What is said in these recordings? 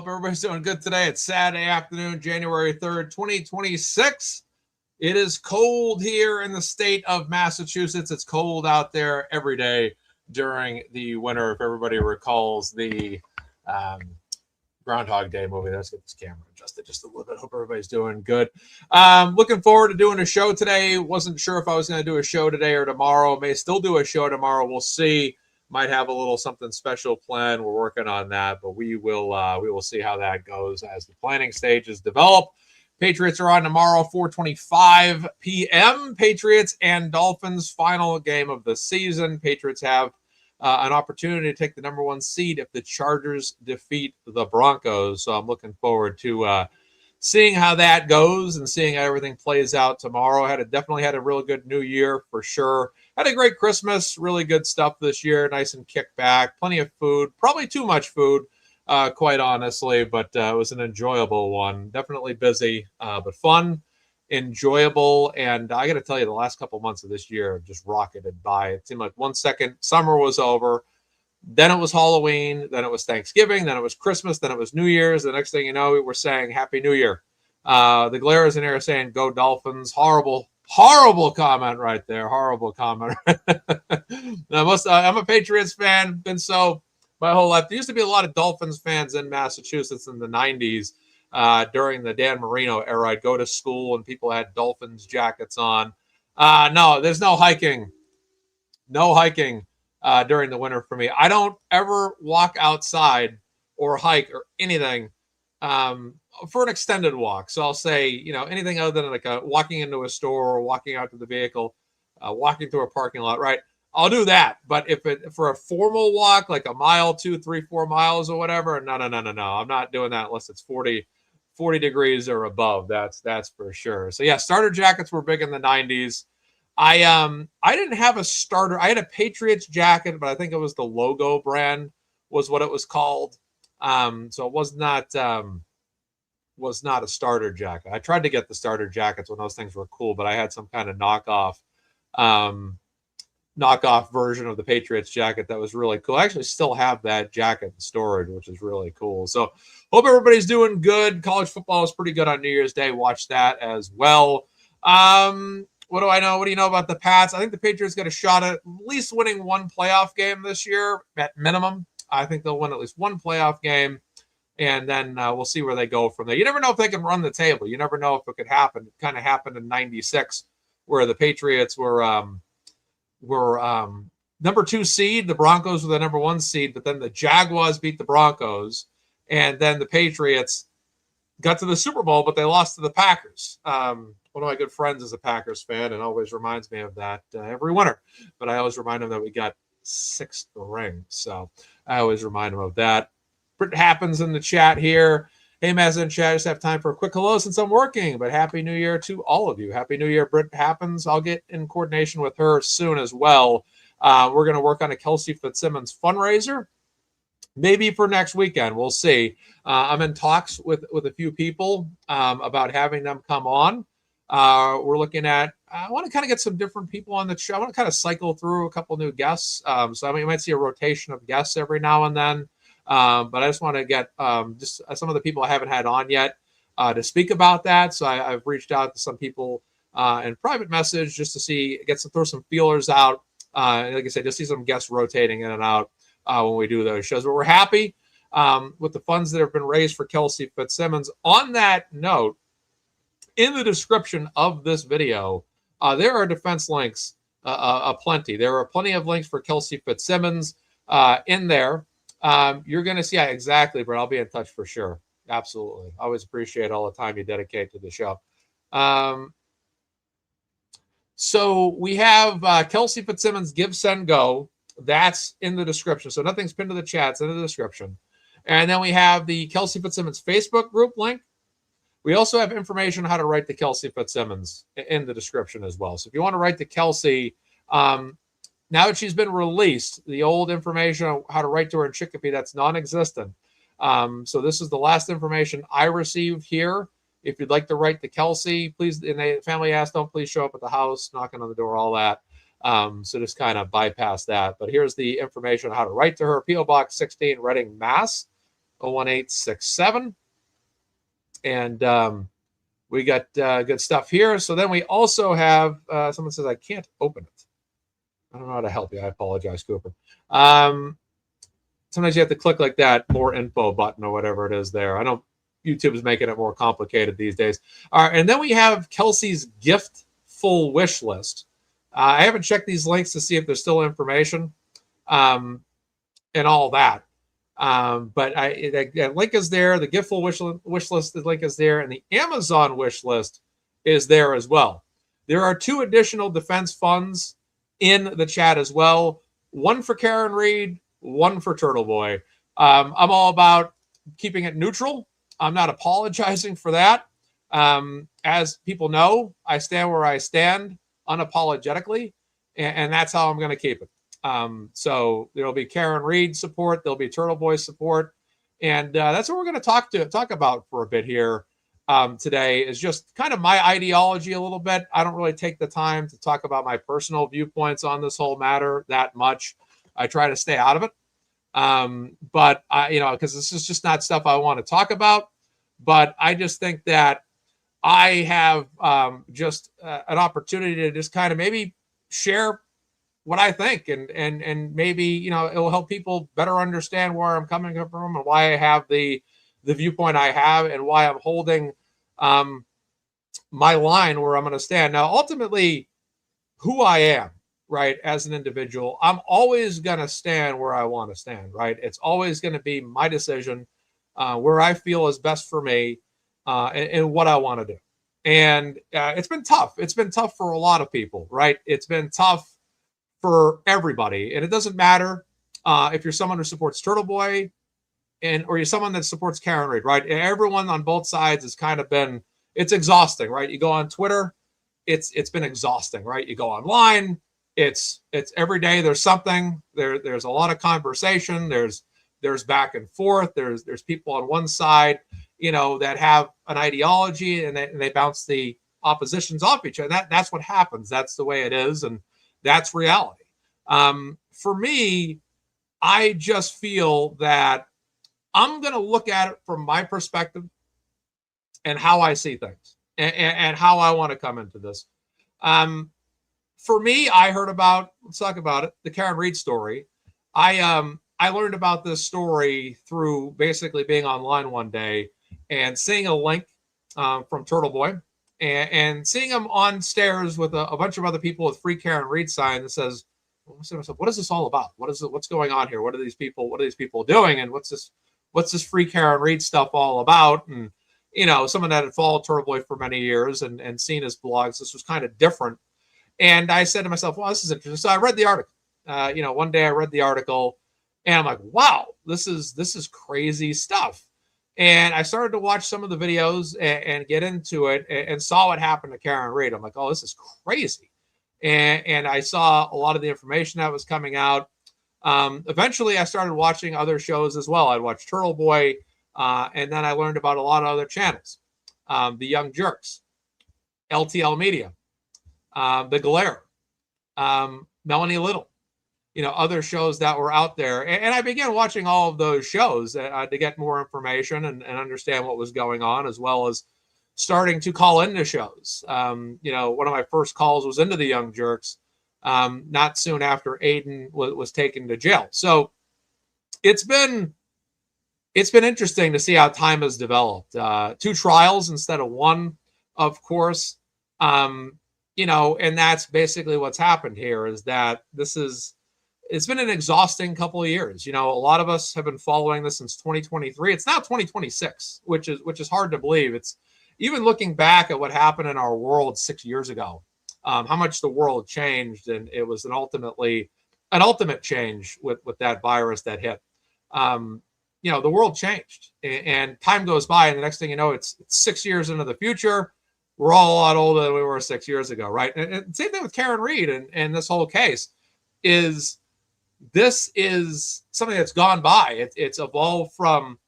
Hope everybody's doing good today. It's Saturday afternoon, January 3rd, 2026. It is cold here in the state of Massachusetts. It's cold out there every day during the winter. If everybody recalls the Groundhog Day movie. Let's get this camera adjusted just a little bit. Hope everybody's doing good. Looking forward to doing a show today. Wasn't sure if I was going to do a show today or tomorrow. May still do a show tomorrow. We'll see. Might have a little something special planned. We're working on that, but we will see how that goes as the planning stages develop. Patriots are on tomorrow, 4:25 p.m. Patriots and Dolphins, final game of the season. Patriots have an opportunity to take the number one seed if the Chargers defeat the Broncos. So I'm looking forward to seeing how that goes and seeing how everything plays out tomorrow. Definitely had a really good New Year for sure. Had a great Christmas, really good stuff this year. Nice and kick back, plenty of food, probably too much food, quite honestly, but it was an enjoyable one. Definitely busy, but fun, enjoyable. And I got to tell you, the last couple months of this year just rocketed by. It seemed like 1 second summer was over. Then it was Halloween. Then it was Thanksgiving. Then it was Christmas. Then it was New Year's. The next thing you know, we were saying Happy New Year. The Glare is in here saying Go Dolphins. Horrible comment right there. Horrible comment. I'm a Patriots fan. Been so my whole life. There used to be a lot of Dolphins fans in Massachusetts in the 90s during the Dan Marino era. I'd go to school and people had Dolphins jackets on. No, there's no hiking. No hiking during the winter for me. I don't ever walk outside or hike or anything for an extended walk. So I'll say, anything other than like walking into a store or walking out to the vehicle, walking through a parking lot, right? I'll do that. But for a formal walk, like a mile, 2, 3, 4 miles or whatever, no. I'm not doing that unless it's 40 degrees or above. That's for sure. So yeah, starter jackets were big in the 90s. I didn't have a starter. I had a Patriots jacket, but I think it was the logo brand was what it was called. So it was not a starter jacket. I tried to get the starter jackets when those things were cool, but I had some kind of knockoff version of the Patriots jacket that was really cool. I actually still have that jacket in storage, which is really cool. So hope everybody's doing good. College football is pretty good on New Year's Day. Watch that as well. What do I know? What do you know about the Pats? I think the Patriots got a shot at least winning one playoff game this year at minimum. I think they'll win at least one playoff game, and then we'll see where they go from there. You never know if they can run the table. You never know if it could happen. It kind of happened in '96 where the Patriots were number 2 seed. The Broncos were the number 1 seed, but then the Jaguars beat the Broncos, and then the Patriots got to the Super Bowl, but they lost to the Packers. One of my good friends is a Packers fan and always reminds me of that every winter. But I always remind him that we got 6th ring. So I always remind him of that. Britt Happens in the chat here. Hey, Mazza and chat, I just have time for a quick hello since I'm working. But Happy New Year to all of you. Happy New Year, Britt Happens. I'll get in coordination with her soon as well. We're going to work on a Kelsey Fitzsimmons fundraiser. Maybe for next weekend. We'll see. I'm in talks with a few people about having them come on. We're looking at, I want to kind of get some different people on the show. I want to kind of cycle through a couple new guests. So you might see a rotation of guests every now and then. But I just want to get just some of the people I haven't had on yet to speak about that. So I've reached out to some people in private message just to throw some feelers out. Like I said, just see some guests rotating in and out when we do those shows. But we're happy with the funds that have been raised for Kelsey Fitzsimmons. On that note, in the description of this video, there are defense links aplenty. There are plenty of links for Kelsey Fitzsimmons in there. You're going to see, exactly, Brett. I'll be in touch for sure. Absolutely. I always appreciate all the time you dedicate to the show. So we have Kelsey Fitzsimmons GiveSendGo. That's in the description. So nothing's pinned to the chat. It's in the description. And then we have the Kelsey Fitzsimmons Facebook group link. We also have information on how to write to Kelsey Fitzsimmons in the description as well. So if you want to write to Kelsey, now that she's been released, the old information on how to write to her in Chicopee, that's non-existent. So this is the last information I received here. If you'd like to write to Kelsey, please, and the family asked, don't please show up at the house, knocking on the door, all that. So just kind of bypass that. But here's the information on how to write to her. P.O. Box 16, Reading, Mass. 01867. And we got good stuff here. So then we also have someone says, I can't open it. I don't know how to help you. I apologize, Cooper. Sometimes you have to click like that more info button or whatever it is there. I know YouTube is making it more complicated these days. All right, and then we have Kelsey's Giftful wish list. I haven't checked these links to see if there's still information and all that. But that link is there. The Giftful wish list, the link is there, and the Amazon wish list is there as well. There are 2 additional defense funds in the chat as well. One for Karen Reed, one for Turtleboy. I'm all about keeping it neutral. I'm not apologizing for that. As people know, I stand where I stand unapologetically, and that's how I'm going to keep it. So there'll be Karen Reed support, there'll be Turtleboy support, and that's what we're going to talk about for a bit here today, is just kind of my ideology a little bit. I don't really take the time to talk about my personal viewpoints on this whole matter that much. I try to stay out of it. But I, because this is just not stuff I want to talk about, but I just think that I have just an opportunity to just kind of maybe share what I think, and maybe, it'll help people better understand where I'm coming from and why I have the viewpoint I have, and why I'm holding my line where I'm going to stand. Now, ultimately, who I am, right, as an individual, I'm always going to stand where I want to stand, right? It's always going to be my decision, where I feel is best for me, and what I want to do. And it's been tough. It's been tough for a lot of people, right? It's been tough for everybody. And it doesn't matter if you're someone who supports Turtleboy or you're someone that supports Karen Reed, right? Everyone on both sides has kind of been, it's exhausting, right? You go on Twitter, it's been exhausting, right? You go online, it's every day there's something. There's a lot of conversation. There's back and forth. There's people on one side, that have an ideology, and they bounce the oppositions off each other. That's what happens. That's the way it is, and that's reality. For me, I just feel that I'm going to look at it from my perspective and how I see things, and how I want to come into this. For me, I heard about, let's talk about it, the Karen Reed story. I learned about this story through basically being online one day and seeing a link from Turtleboy, and seeing him on stairs with a bunch of other people with free Karen Reed sign that says, what is this all about? What's going on here? What are these people doing? And what's this free Karen Reed stuff all about? And, someone that had followed Turtleboy for many years and seen his blogs, this was kind of different. And I said to myself, well, this is interesting. So I read the article. One day I read the article, and I'm like, wow, this is crazy stuff. And I started to watch some of the videos and get into it, and saw what happened to Karen Reed. I'm like, oh, this is crazy. And I saw a lot of the information that was coming out. Eventually, I started watching other shows as well. I'd watch Turtleboy, and then I learned about a lot of other channels. The Young Jerks, LTL Media, The Glare, Melanie Little, other shows that were out there. And I began watching all of those shows to get more information and understand what was going on, as well as starting to call into shows. One of my first calls was into the Young Jerks, not soon after Aiden was taken to jail. So it's been interesting to see how time has developed. 2 trials instead of 1, of course. And that's basically what's happened here, is that it's been an exhausting couple of years. A lot of us have been following this since 2023. It's now 2026, which is hard to believe. It's even looking back at what happened in our world 6 years ago, how much the world changed. And it was an ultimate change with that virus that hit. The world changed, and time goes by, and the next thing you know, it's 6 years into the future. We're all a lot older than we were 6 years ago, right? And same thing with Karen Reed and this whole case. This is something that's gone by. It's evolved from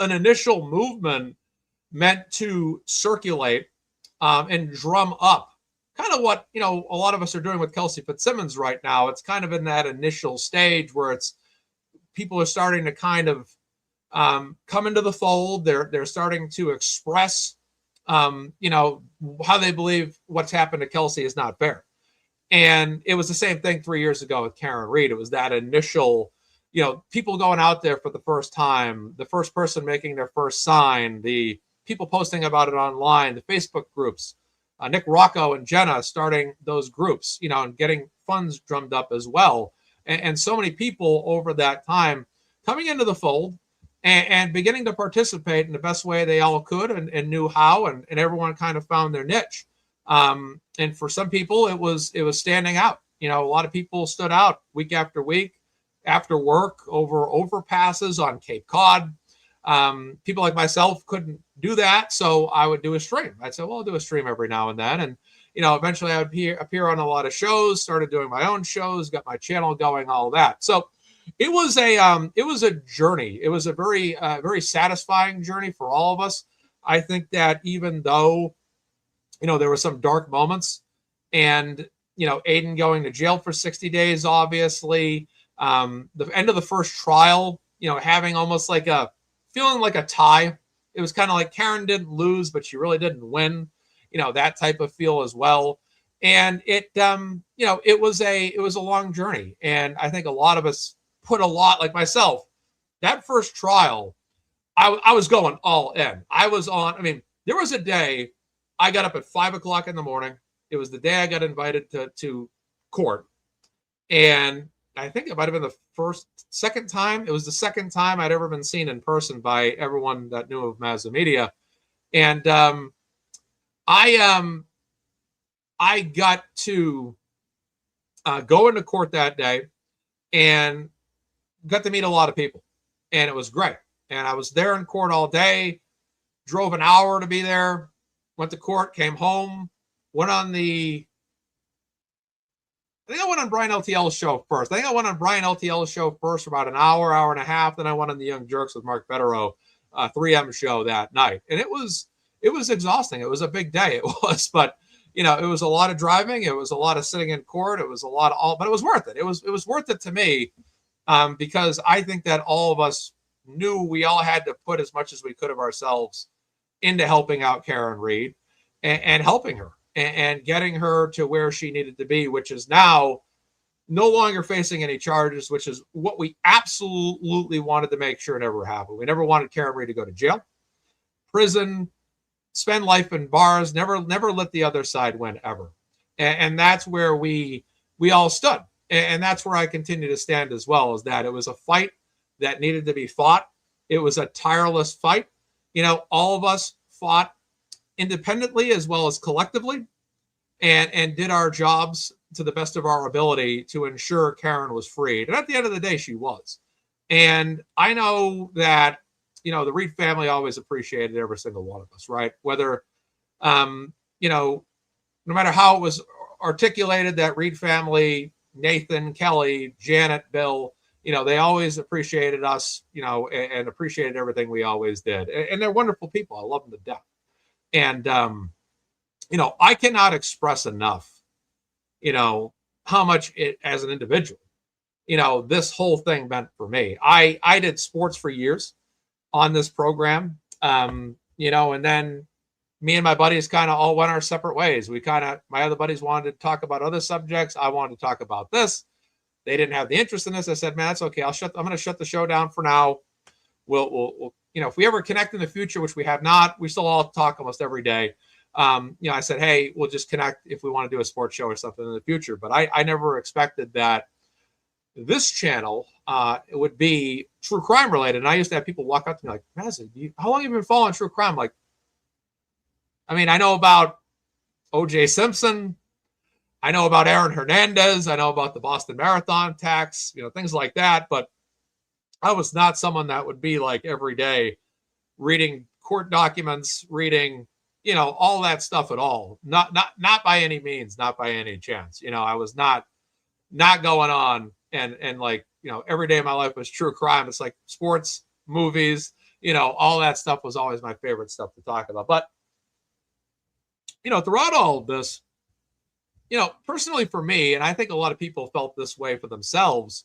an initial movement meant to circulate and drum up kind of what, a lot of us are doing with Kelsey Fitzsimmons right now. It's kind of in that initial stage where people are starting to kind of come into the fold. They're starting to express, how they believe what's happened to Kelsey is not fair. And it was the same thing 3 years ago with Karen Reed. It was that initial, people going out there for the first time, the first person making their first sign, the people posting about it online, the Facebook groups, Nick Rocco and Jenna starting those groups, and getting funds drummed up as well. And so many people over that time coming into the fold and beginning to participate in the best way they all could and knew how, and everyone kind of found their niche. And for some people, it was standing out. A lot of people stood out week after week, after work, over overpasses on Cape Cod. People like myself couldn't do that, so I would do a stream. I'd say, well, I'll do a stream every now and then. And, eventually I would appear on a lot of shows, started doing my own shows, got my channel going, all that. So it was a journey. It was a very, very satisfying journey for all of us. I think that even though, there were some dark moments, and, Aiden going to jail for 60 days, obviously, the end of the first trial, having almost like feeling like a tie. It was kind of like Karen didn't lose, but she really didn't win, that type of feel as well. And it was a long journey. And I think a lot of us put a lot, like myself, that first trial, I was going all in. There was a day I got up at 5:00 in the morning. It was the day I got invited to court. And I think it might have been the second time. It was the second time I'd ever been seen in person by everyone that knew of MazzaMedia. And I got to go into court that day and got to meet a lot of people. And it was great. And I was there in court all day, drove an hour to be there, went to court, came home, went on Brian LTL's show first. I think I went on Brian LTL's show first for about an hour and a half. Then I went on the Young Jerks with Mark Federow, 3M show that night. And it was exhausting. It was a big day. It was, but it was a lot of driving. It was a lot of sitting in court. It was a lot of but it was worth it. It was worth it to me, because I think that all of us knew we all had to put as much as we could of ourselves into helping out Karen Reed and helping her and getting her to where she needed to be, which is now no longer facing any charges, which is what we absolutely wanted to make sure never happened. We never wanted Karen Reed to go to jail, prison, spend life in bars, never let the other side win ever. And that's where we all stood. And that's where I continue to stand as well, is that it was a fight that needed to be fought. It was a tireless fight. All of us fought independently as well as collectively, and did our jobs to the best of our ability to ensure Karen was freed. And at the end of the day, she was. And I know that, the Reed family always appreciated every single one of us, right? Whether, no matter how it was articulated, that Reed family, Nathan, Kelly, Janet, Bill, they always appreciated us, and appreciated everything we always did. And they're wonderful people. I love them to death. And, I cannot express enough, how much it, as an individual, this whole thing meant for me. I did sports for years on this program, and then me and my buddies kind of all went our separate ways. My other buddies wanted to talk about other subjects. I wanted to talk about this. They didn't have the interest in this. I said, man, that's okay. I'm going to shut the show down for now. We'll if we ever connect in the future, which we have not, we still all talk almost every day. I said, hey, we'll just connect if we want to do a sports show or something in the future. But I never expected that this channel it would be true crime related. And I used to have people walk up to me like, Mazza, how long have you been following true crime? Like, I know about O.J. Simpson. I know about Aaron Hernandez. I know about the Boston Marathon attacks, things like that. But I was not someone that would be like every day reading court documents, reading, all that stuff at all. Not by any means, not by any chance. I was not going on and like, every day of my life was true crime. It's like sports, movies, all that stuff was always my favorite stuff to talk about. But, throughout all of this, personally for me, and I think a lot of people felt this way for themselves,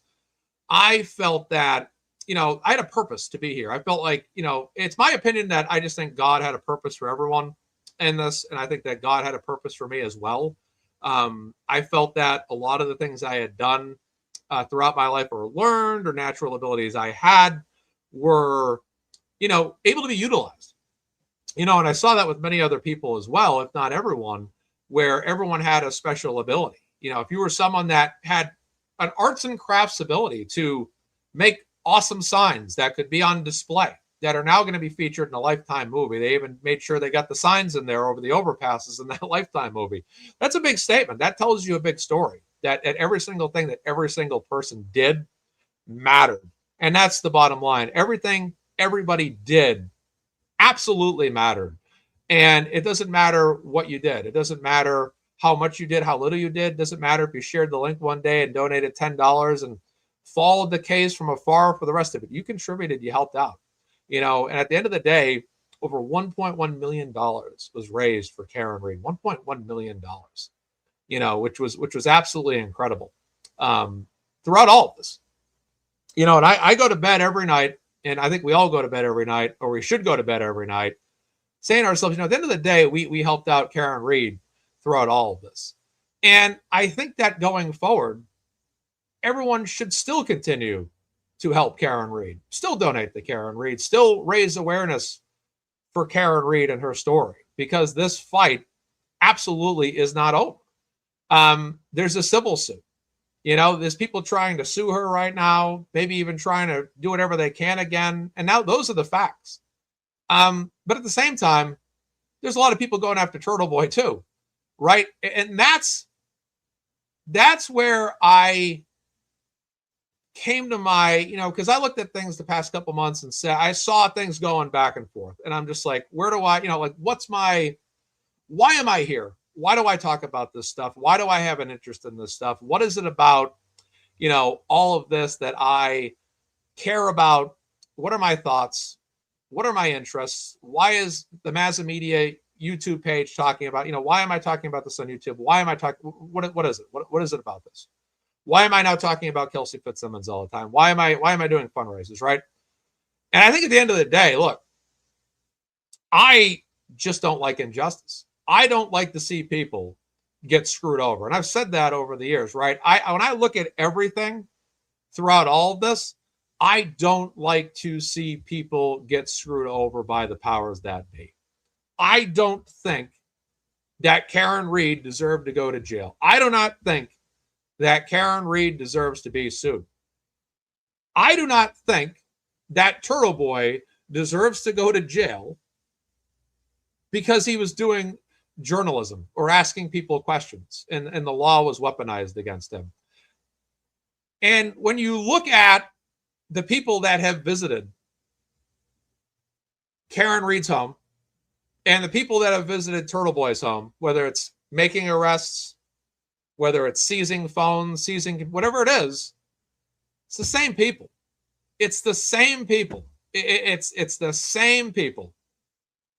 I felt that, I had a purpose to be here. I felt like, it's my opinion that I just think God had a purpose for everyone in this. And I think that God had a purpose for me as well. I felt that a lot of the things I had done throughout my life or learned or natural abilities I had were, able to be utilized. And I saw that with many other people as well, if not everyone, where everyone had a special ability. If you were someone that had an arts and crafts ability to make awesome signs that could be on display that are now going to be featured in a Lifetime movie. They even made sure they got the signs in there over the overpasses in that Lifetime movie. That's a big statement. That tells you a big story, that every single thing that every single person did mattered. And that's the bottom line. Everything everybody did absolutely mattered. And it doesn't matter what you did. It doesn't matter how much you did, how little you did. It doesn't matter if you shared the link one day and donated $10 and followed the case from afar for the rest of it. You contributed, you helped out. And at the end of the day, over $1.1 million was raised for Karen Read. $1.1 million, which was absolutely incredible throughout all of this. And I go to bed every night, and I think we all go to bed every night, or we should go to bed every night, saying to ourselves, at the end of the day, we helped out Karen Read throughout all of this. And I think that going forward, everyone should still continue to help Karen Read, still donate to Karen Read, still raise awareness for Karen Read and her story, because this fight absolutely is not over. There's a civil suit. There's people trying to sue her right now, maybe even trying to do whatever they can again. And now those are the facts. But at the same time, there's a lot of people going after Turtleboy too, right? And that's where I came to my, because I looked at things the past couple months and said, I saw things going back and forth. And I'm just like, where do I, why am I here? Why do I talk about this stuff? Why do I have an interest in this stuff? What is it about, all of this that I care about? What are my thoughts? What are my interests? Why is the MazzaMedia YouTube page talking about, why am I talking about this on YouTube? Why am I talking, what is it? What is it about this? Why am I now talking about Kelsey Fitzsimmons all the time? Why am I doing fundraisers, right? And I think at the end of the day, look, I just don't like injustice. I don't like to see people get screwed over. And I've said that over the years, right? When I look at everything throughout all of this, I don't like to see people get screwed over by the powers that be. I don't think that Karen Read deserved to go to jail. I do not think that Karen Read deserves to be sued. I do not think that Turtleboy deserves to go to jail because he was doing journalism or asking people questions and the law was weaponized against him. And when you look at the people that have visited Karen Read's home and the people that have visited Turtleboy's home, whether it's making arrests, whether it's seizing phones, seizing whatever it is, it's the same people. It's the same people. It's the same people.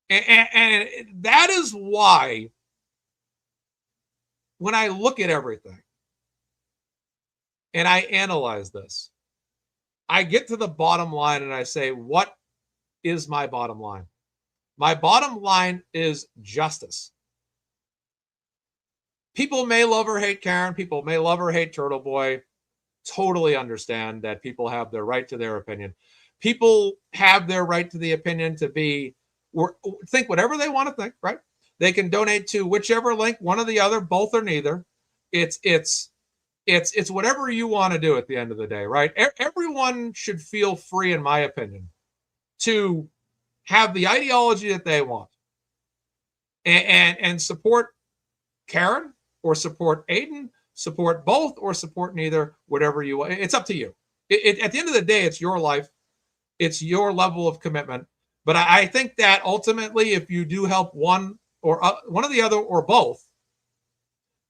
And that is why when I look at everything and I analyze this, I get to the bottom line and I say, what is my bottom line? My bottom line is justice. People may love or hate Karen. People may love or hate Turtleboy. Totally understand that people have their right to their opinion. People have their right to the opinion to be, or think whatever they want to think, right? They can donate to whichever link, one or the other, both or neither. It's whatever you want to do at the end of the day, right? Everyone should feel free, in my opinion, to have the ideology that they want and support Karen or support Aiden, support both or support neither, whatever you want. It's up to you. At the end of the day, it's your life. It's your level of commitment. But I think that ultimately, if you do help one or one or the other or both,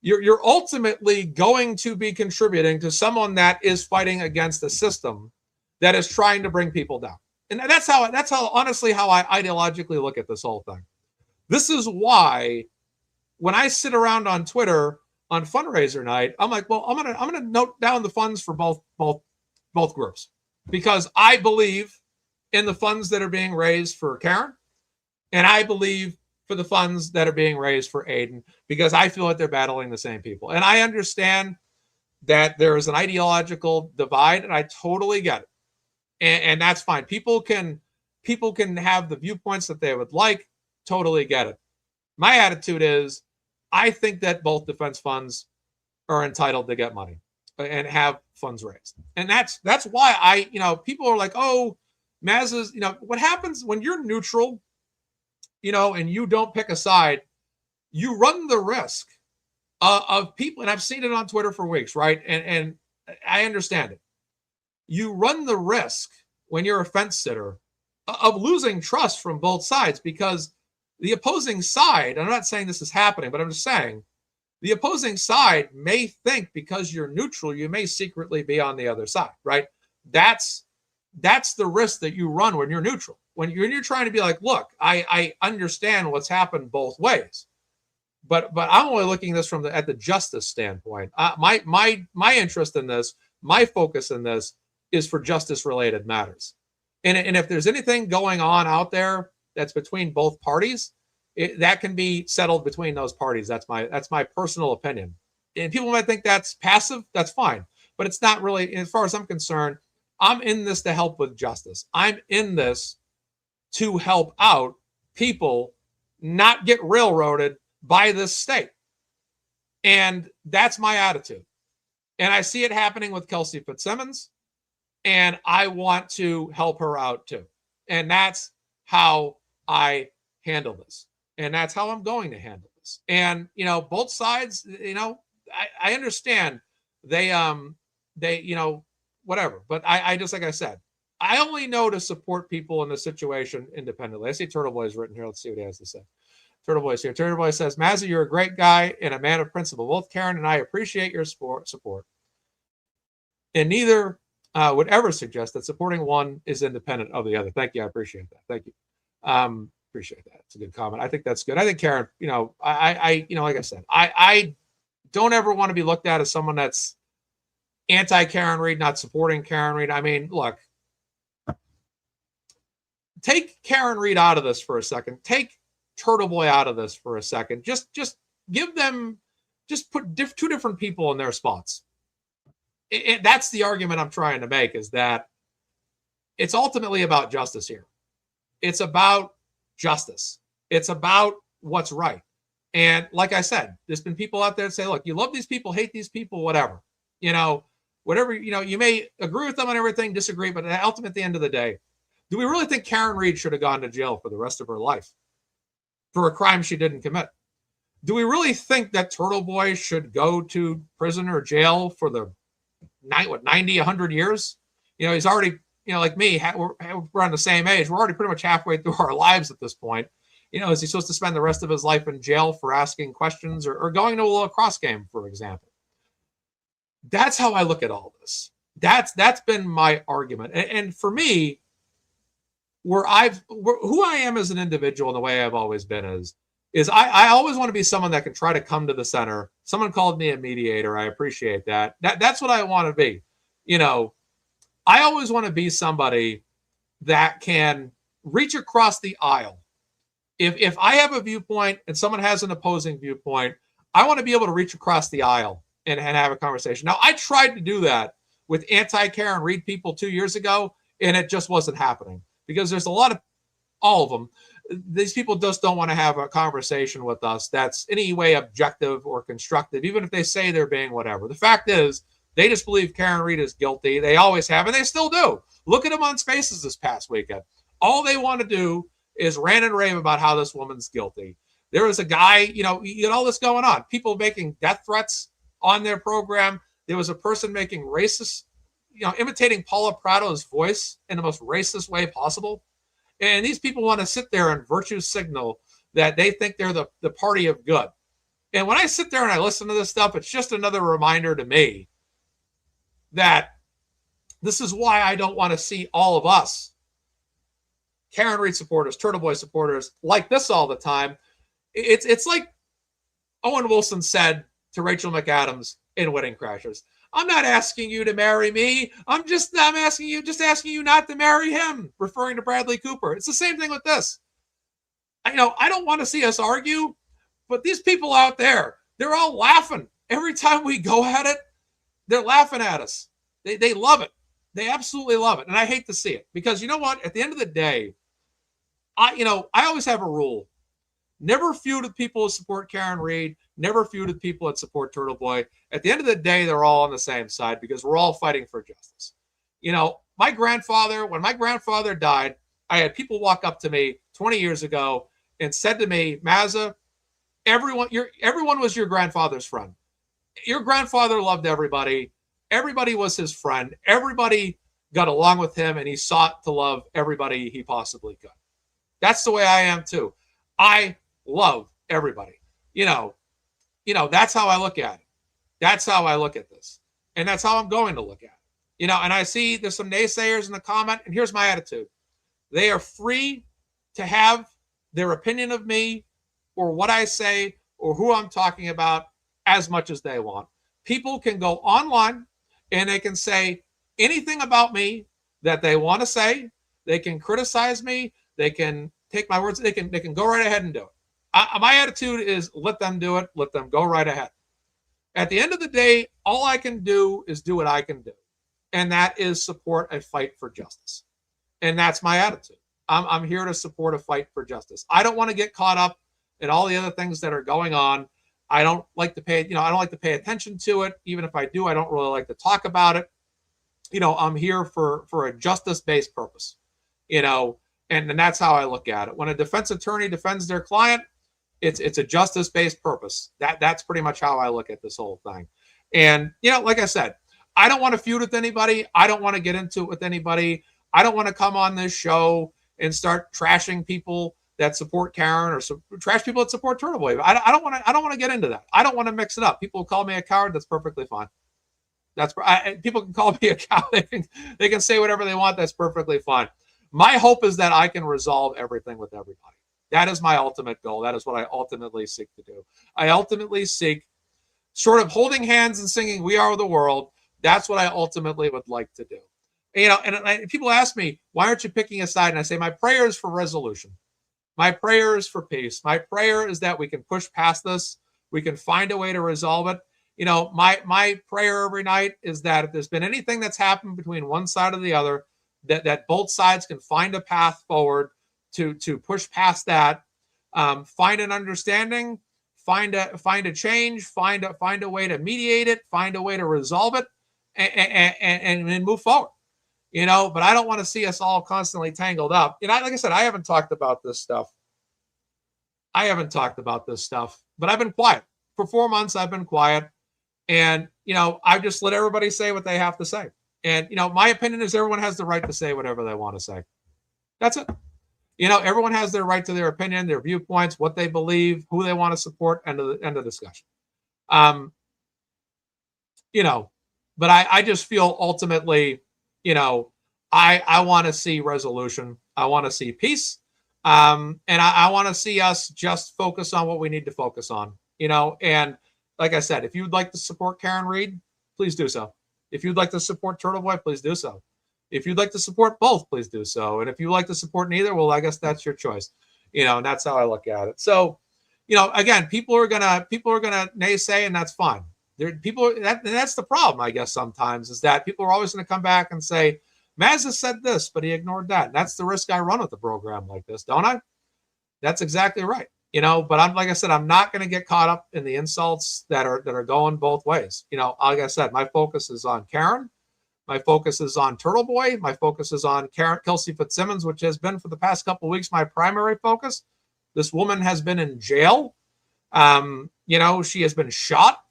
you're ultimately going to be contributing to someone that is fighting against a system that is trying to bring people down. And that's how honestly how I ideologically look at this whole thing. This is why when I sit around on Twitter on fundraiser night, I'm like, well, I'm gonna note down the funds for both groups. because I believe in the funds that are being raised for Karen, and I believe for the funds that are being raised for Aiden, because I feel that they're battling the same people. And I understand that there is an ideological divide, and I totally get it. And that's fine. People can have the viewpoints that they would like. Totally get it. My attitude is, I think that both defense funds are entitled to get money and have funds raised. And that's why people are like, oh, Mazza's, what happens when you're neutral, and you don't pick a side, you run the risk of people, and I've seen it on Twitter for weeks, right? And I understand it. You run the risk when you're a fence sitter of losing trust from both sides, because the opposing side, I'm not saying this is happening, but I'm just saying the opposing side may think because you're neutral, you may secretly be on the other side, right? That's the risk that you run when you're neutral. When you're trying to be like, look, I understand what's happened both ways, but I'm only looking at this at the justice standpoint. My interest in this, my focus in this, is for justice-related matters. And if there's anything going on out there that's between both parties, that can be settled between those parties. That's my personal opinion. And people might think that's passive. That's fine. But it's not really, as far as I'm concerned, I'm in this to help with justice. I'm in this to help out people not get railroaded by this state. And that's my attitude. And I see it happening with Kelsey Fitzsimmons. And I want to help her out too. And that's how I handle this. And that's how I'm going to handle this. And, both sides, I understand they whatever. But I just, like I said, I only know to support people in this situation independently. I see Turtleboy is written here. Let's see what he has to say. Turtleboy's here. Turtleboy says, Mazza, you're a great guy and a man of principle. Both Karen and I appreciate your support. And neither would ever suggest that supporting one is independent of the other. Thank you. I appreciate that. Thank you. Appreciate that. It's a good comment. I think that's good. I think Karen, I like I said, I don't ever want to be looked at as someone that's anti-Karen Read, not supporting Karen Read. I mean, look, take Karen Read out of this for a second. Take Turtleboy out of this for a second. Just give them, just put two different people in their spots. That's the argument I'm trying to make, is that it's ultimately about justice here. It's about justice. It's about what's right. And like I said, there's been people out there that say, look, you love these people, hate these people, whatever. Whatever, you may agree with them on everything, disagree, but ultimately at the end of the day, do we really think Karen Read should have gone to jail for the rest of her life for a crime she didn't commit? Do we really think that Turtleboy should go to prison or jail for the 90, 100 years? He's already, like me, we're on the same age. We're already pretty much halfway through our lives at this point. Is he supposed to spend the rest of his life in jail for asking questions or going to a lacrosse game, for example? That's how I look at all this. That's been my argument. And for me, who I am as an individual and the way I've always been is I always want to be someone that can try to come to the center. Someone called me a mediator. I appreciate that. That's what I want to be. I always want to be somebody that can reach across the aisle. If I have a viewpoint and someone has an opposing viewpoint, I want to be able to reach across the aisle and have a conversation. Now, I tried to do that with anti-Karen Read people 2 years ago, and it just wasn't happening because there's a lot of, all of them, these people just don't want to have a conversation with us that's any way objective or constructive, even if they say they're being whatever. The fact is, they just believe Karen Read is guilty. They always have, and they still do. Look at them on Spaces this past weekend. All they want to do is rant and rave about how this woman's guilty. There was a guy, you get all this going on. People making death threats on their program. There was a person making racist, imitating Paula Prado's voice in the most racist way possible. And these people want to sit there and virtue signal that they think they're the party of good. And when I sit there and I listen to this stuff, it's just another reminder to me that this is why I don't want to see all of us, Karen Read supporters, Turtleboy supporters, like this all the time. It's like Owen Wilson said to Rachel McAdams in Wedding Crashers. I'm not asking you to marry me. I'm asking you not to marry him, referring to Bradley Cooper. It's the same thing with this. I don't want to see us argue, but these people out there, they're all laughing. Every time we go at it, they're laughing at us. They love it. They absolutely love it. And I hate to see it because you know what? At the end of the day, I always have a rule. Never feud with people who support Karen Reed. Never feud with people that support Turtleboy. At the end of the day, they're all on the same side because we're all fighting for justice. When my grandfather died, I had people walk up to me 20 years ago and said to me, Mazza, everyone was your grandfather's friend. Your grandfather loved everybody. Everybody was his friend. Everybody got along with him, and he sought to love everybody he possibly could. That's the way I am too. I love everybody. That's how I look at it. That's how I look at this. And that's how I'm going to look at it. And I see there's some naysayers in the comment, and here's my attitude. They are free to have their opinion of me or what I say or who I'm talking about as much as they want. People can go online and they can say anything about me that they want to say. They can criticize me. They can take my words. They can go right ahead and do it. My attitude is let them do it. Let them go right ahead. At the end of the day, all I can do is do what I can do. And that is support a fight for justice. And that's my attitude. I'm here to support a fight for justice. I don't want to get caught up in all the other things that are going on. I don't like to pay attention to it. Even if I do, I don't really like to talk about it. I'm here for a justice-based purpose, and that's how I look at it. When a defense attorney defends their client, it's a justice-based purpose. That's pretty much how I look at this whole thing. And, like I said, I don't want to feud with anybody. I don't want to get into it with anybody. I don't want to come on this show and start trashing people that support Karen or trash people that support Turtleboy. I don't want to get into that. I don't want to mix it up. People call me a coward. That's perfectly fine. People can call me a coward. They can say whatever they want. That's perfectly fine. My hope is that I can resolve everything with everybody. That is my ultimate goal. That is what I ultimately seek to do. I ultimately seek sort of holding hands and singing "We Are the World." That's what I ultimately would like to do. And people ask me, why aren't you picking a side? And I say, my prayer is for resolution. My prayer is for peace. My prayer is that we can push past this. We can find a way to resolve it. My prayer every night is that if there's been anything that's happened between one side or the other, that both sides can find a path forward to push past that, find an understanding, find a change, find a way to mediate it, find a way to resolve it, and move forward. But I don't want to see us all constantly tangled up. Like I said, I haven't talked about this stuff. But I've been quiet. For 4 months, I've been quiet. And, I've just let everybody say what they have to say. And, my opinion is everyone has the right to say whatever they want to say. That's it. Everyone has their right to their opinion, their viewpoints, what they believe, who they want to support, end of discussion. But I just feel ultimately, I want to see resolution. I want to see peace. And I want to see us just focus on what we need to focus on, and like I said, if you'd like to support Karen Reed, please do so. If you'd like to support Turtleboy, please do so. If you'd like to support both, please do so. And if you like to support neither, well, I guess that's your choice, and that's how I look at it. So, again, people are gonna naysay, and that's fine. That's the problem, I guess, sometimes is that people are always going to come back and say, Mazza said this, but he ignored that. And that's the risk I run with a program like this, don't I? That's exactly right. But like I said, I'm not going to get caught up in the insults that are going both ways. Like I said, my focus is on Karen. My focus is on Turtleboy. My focus is on Kelsey Fitzsimmons, which has been for the past couple of weeks my primary focus. This woman has been in jail. She has been shot.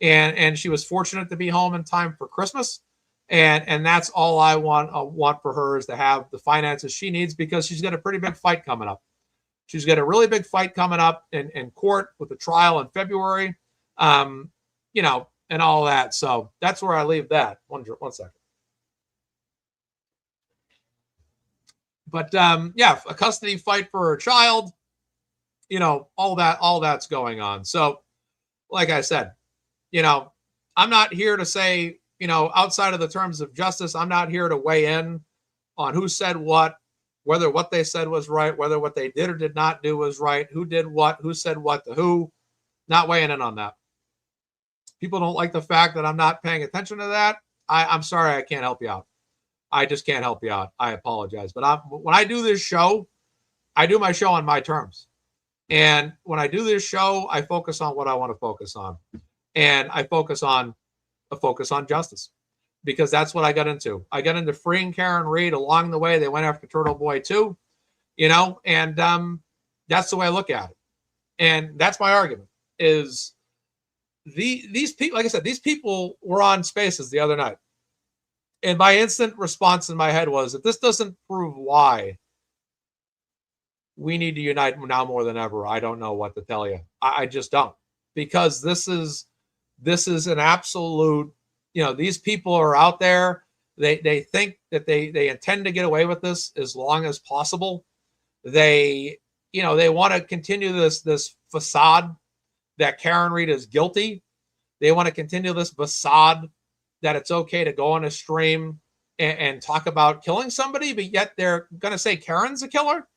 And she was fortunate to be home in time for Christmas. And that's all I want for her is to have the finances she needs because she's got a pretty big fight coming up. She's got a really big fight coming up in court with the trial in February, and all that. So that's where I leave that. One second. But a custody fight for her child, all that's going on. So like I said, I'm not here to say outside of the terms of justice, I'm not here to weigh in on who said what, whether what they said was right, whether what they did or did not do was right, who did what, who said what to who. Not weighing in on that. People don't like the fact that I'm not paying attention to that. I'm sorry, I can't help you out. I just can't help you out. I apologize. But when I do this show, I do my show on my terms. And when I do this show, I focus on what I want to focus on. And I focus on justice, because that's what I got into. I got into freeing Karen Read. Along the way, they went after Turtleboy too, and that's the way I look at it. And that's my argument is these people, like I said, these people were on Spaces the other night. And my instant response in my head was, if this doesn't prove why we need to unite now more than ever, I don't know what to tell you. I just don't, because this is an absolute, these people are out there. They think that they intend to get away with this as long as possible. They want to continue this facade that Karen Read is guilty. They want to continue this facade that it's okay to go on a stream and talk about killing somebody, but yet they're going to say Karen's a killer.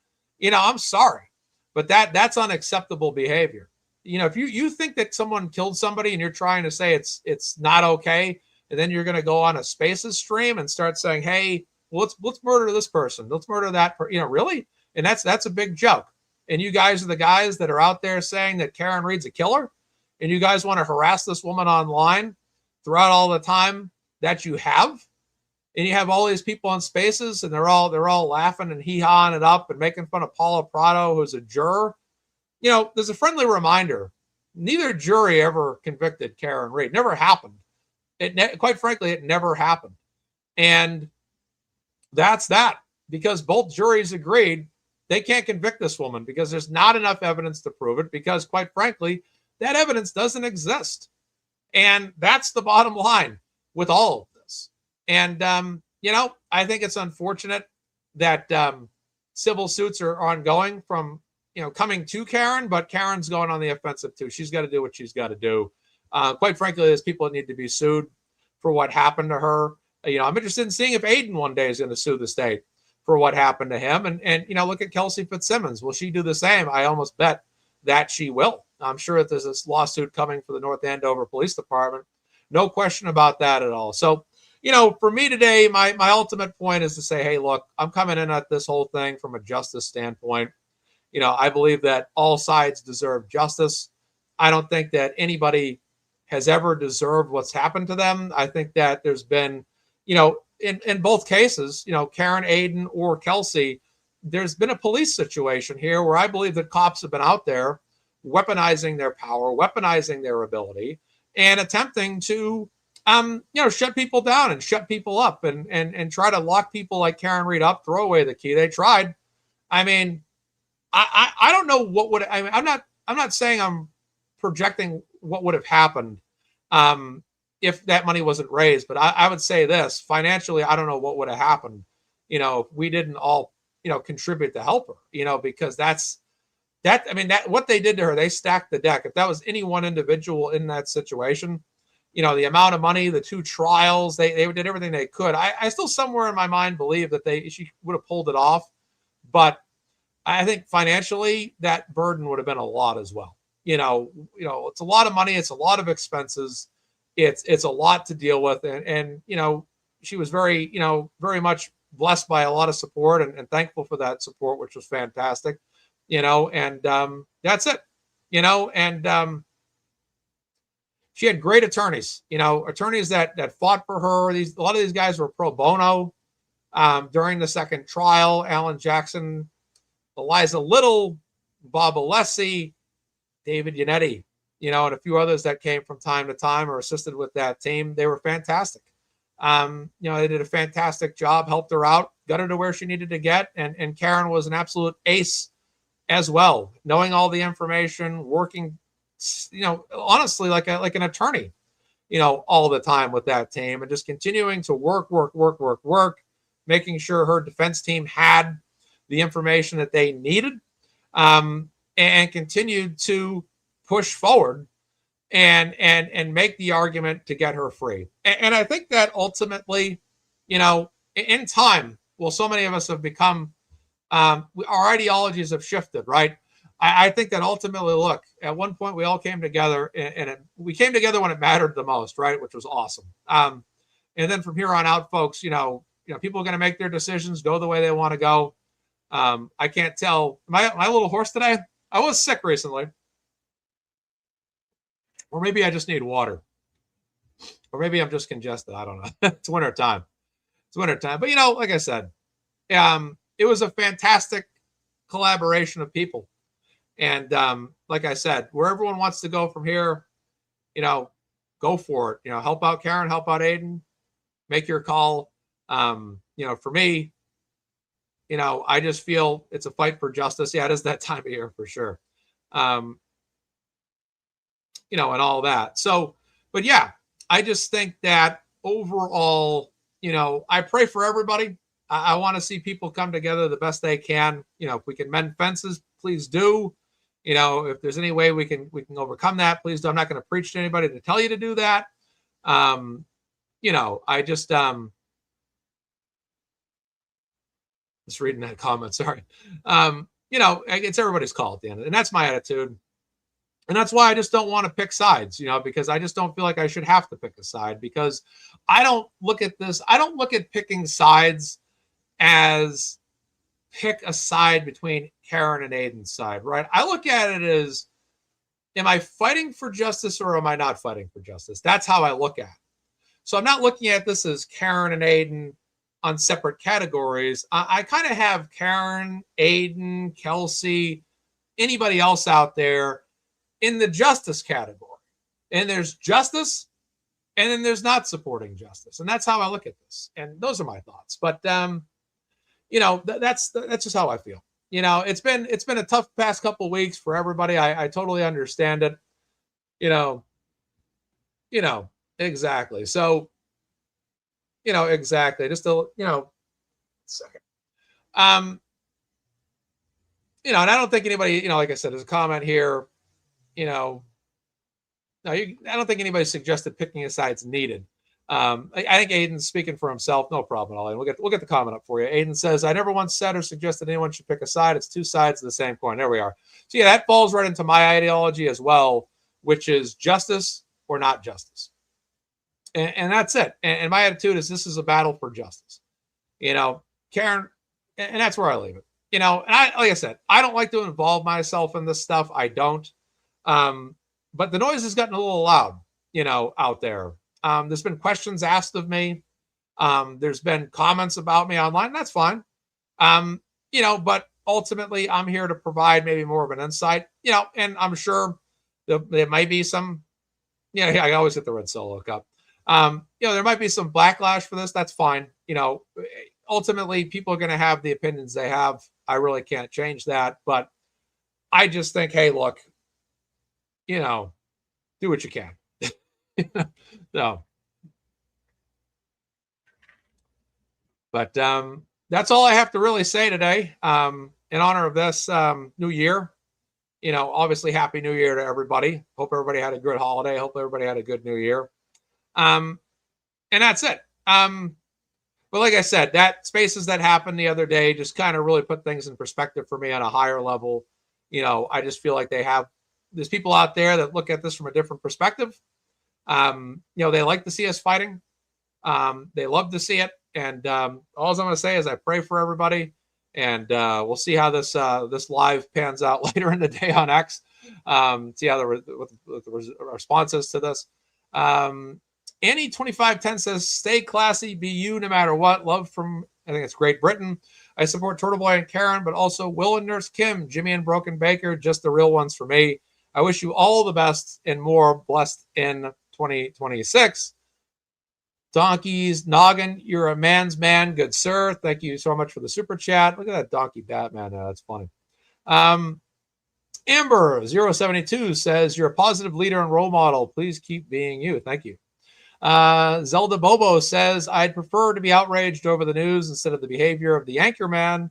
I'm sorry, but that's unacceptable behavior. If you think that someone killed somebody and you're trying to say it's not okay, and then you're going to go on a Spaces stream and start saying, hey, well, let's murder this person, let's murder that really? And that's a big joke. And you guys are the guys that are out there saying that Karen Read's a killer, and you guys want to harass this woman online throughout all the time that you have. And you have all these people on Spaces, and they're all laughing and hee-hawing it up and making fun of Paula Prado, who's a juror. There's a friendly reminder. Neither jury ever convicted Karen Read. Never happened. Quite frankly, it never happened. And that's that, because both juries agreed they can't convict this woman because there's not enough evidence to prove it, because quite frankly, that evidence doesn't exist. And that's the bottom line with all of this. And, I think it's unfortunate that civil suits are ongoing from, coming to Karen, but Karen's going on the offensive too. She's got to do what she's got to do. Quite frankly, there's people that need to be sued for what happened to her. I'm interested in seeing if Aiden one day is going to sue the state for what happened to him. And look at Kelsey Fitzsimmons. Will she do the same? I almost bet that she will. I'm sure that there's this lawsuit coming for the North Andover Police Department. No question about that at all. So, for me today, my ultimate point is to say, hey, look, I'm coming in at this whole thing from a justice standpoint. I believe that all sides deserve justice. I don't think that anybody has ever deserved what's happened to them. I think that there's been, in both cases, Karen, Aiden, or Kelsey, there's been a police situation here where I believe that cops have been out there weaponizing their power, weaponizing their ability, and attempting to, shut people down and shut people up and try to lock people like Karen Read up, throw away the key. They tried. I mean, I don't know what would, I'm not saying I'm projecting what would have happened if that money wasn't raised, but I would say this financially, I don't know what would have happened, if we didn't all, contribute to help her, because that what they did to her, they stacked the deck. If that was any one individual in that situation, the amount of money, the 2 trials, they did everything they could. I still somewhere in my mind believe that she would have pulled it off, but I think financially that burden would have been a lot as well. It's a lot of money. It's a lot of expenses. It's a lot to deal with. And she was very, very much blessed by a lot of support and thankful for that support, which was fantastic, and that's it, and she had great attorneys, attorneys that fought for her. A lot of these guys were pro bono during the second trial. Alan Jackson, Eliza Little, Bob Alessi, David Yannetti, and a few others that came from time to time or assisted with that team. They were fantastic. They did a fantastic job, helped her out, got her to where she needed to get. And Karen was an absolute ace as well, knowing all the information, working, honestly, like an attorney, all the time with that team, and just continuing to work, making sure her defense team had the information that they needed, and continued to push forward and make the argument to get her free. And I think that ultimately, in time, well, so many of us have become, our ideologies have shifted, right? I think that ultimately, look, at one point we all came together, and we came together when it mattered the most, right? Which was awesome. And then from here on out, folks, people are going to make their decisions, go the way they want to go. I can't tell. My little horse today, I was sick recently. Or maybe I just need water. Or maybe I'm just congested. I don't know. It's winter time. But, like I said, it was a fantastic collaboration of people. And like I said, where everyone wants to go from here, go for it. Help out Karen, help out Aiden, make your call. For me, I just feel it's a fight for justice. Yeah, it is that time of year for sure. And all that. So, but yeah, I just think that overall, I pray for everybody. I want to see people come together the best they can. If we can mend fences, please do. If there's any way we can overcome that, please do. I'm not going to preach to anybody to tell you to do that. I just reading that comment. Sorry. It's everybody's call at the end, and that's my attitude. And that's why I just don't want to pick sides, because I just don't feel like I should have to pick a side, because I don't look at this. I don't look at picking sides as pick a side between Karen and Aiden's side, right? I look at it as, am I fighting for justice or am I not fighting for justice? That's how I look at it. So I'm not looking at this as Karen and Aiden on separate categories. I kind of have Karen, Aiden, Kelsey, anybody else out there in the justice category. And there's justice, and then there's not supporting justice. And that's how I look at this. And those are my thoughts. But that's just how I feel. It's been a tough past couple of weeks for everybody. I totally understand it. Exactly. So, exactly. Just a second. And I don't think anybody, like I said, there's a comment here. No, I don't think anybody suggested picking a side's needed. I think Aiden's speaking for himself. No problem at all. And we'll get the comment up for you. Aiden says, I never once said or suggested anyone should pick a side. It's two sides of the same coin. There we are. So yeah, that falls right into my ideology as well, which is justice or not justice. And that's it. And my attitude is this is a battle for justice. Karen, and that's where I leave it. And like I said, I don't like to involve myself in this stuff. I don't. But the noise has gotten a little loud, out there. There's been questions asked of me. There's been comments about me online. That's fine. But ultimately I'm here to provide maybe more of an insight, and I'm sure there might be some, I always hit the red solo cup. There might be some backlash for this. That's fine. Ultimately people are going to have the opinions they have. I really can't change that, but I just think, hey, look, do what you can. So, but that's all I have to really say today. In honor of this new year, obviously happy new year to everybody. Hope everybody had a good holiday. Hope everybody had a good new year. And that's it. But like I said, that spaces that happened the other day just kind of really put things in perspective for me on a higher level. I just feel like there's people out there that look at this from a different perspective. They like to see us fighting. They love to see it. And all I'm going to say is I pray for everybody. And we'll see how this live pans out later in the day on X. See how the response is to this. Annie 2510 says, stay classy, be you no matter what. Love from, I think it's Great Britain. I support Turtleboy and Karen, but also Will and Nurse Kim, Jimmy and Broken Baker, just the real ones for me. I wish you all the best and more blessed in 2026. Donkeys, Noggin, you're a man's man. Good sir. Thank you so much for the super chat. Look at that donkey Batman. That's funny. Amber072 says, you're a positive leader and role model. Please keep being you. Thank you. Zelda Bobo says, I'd prefer to be outraged over the news instead of the behavior of the anchorman.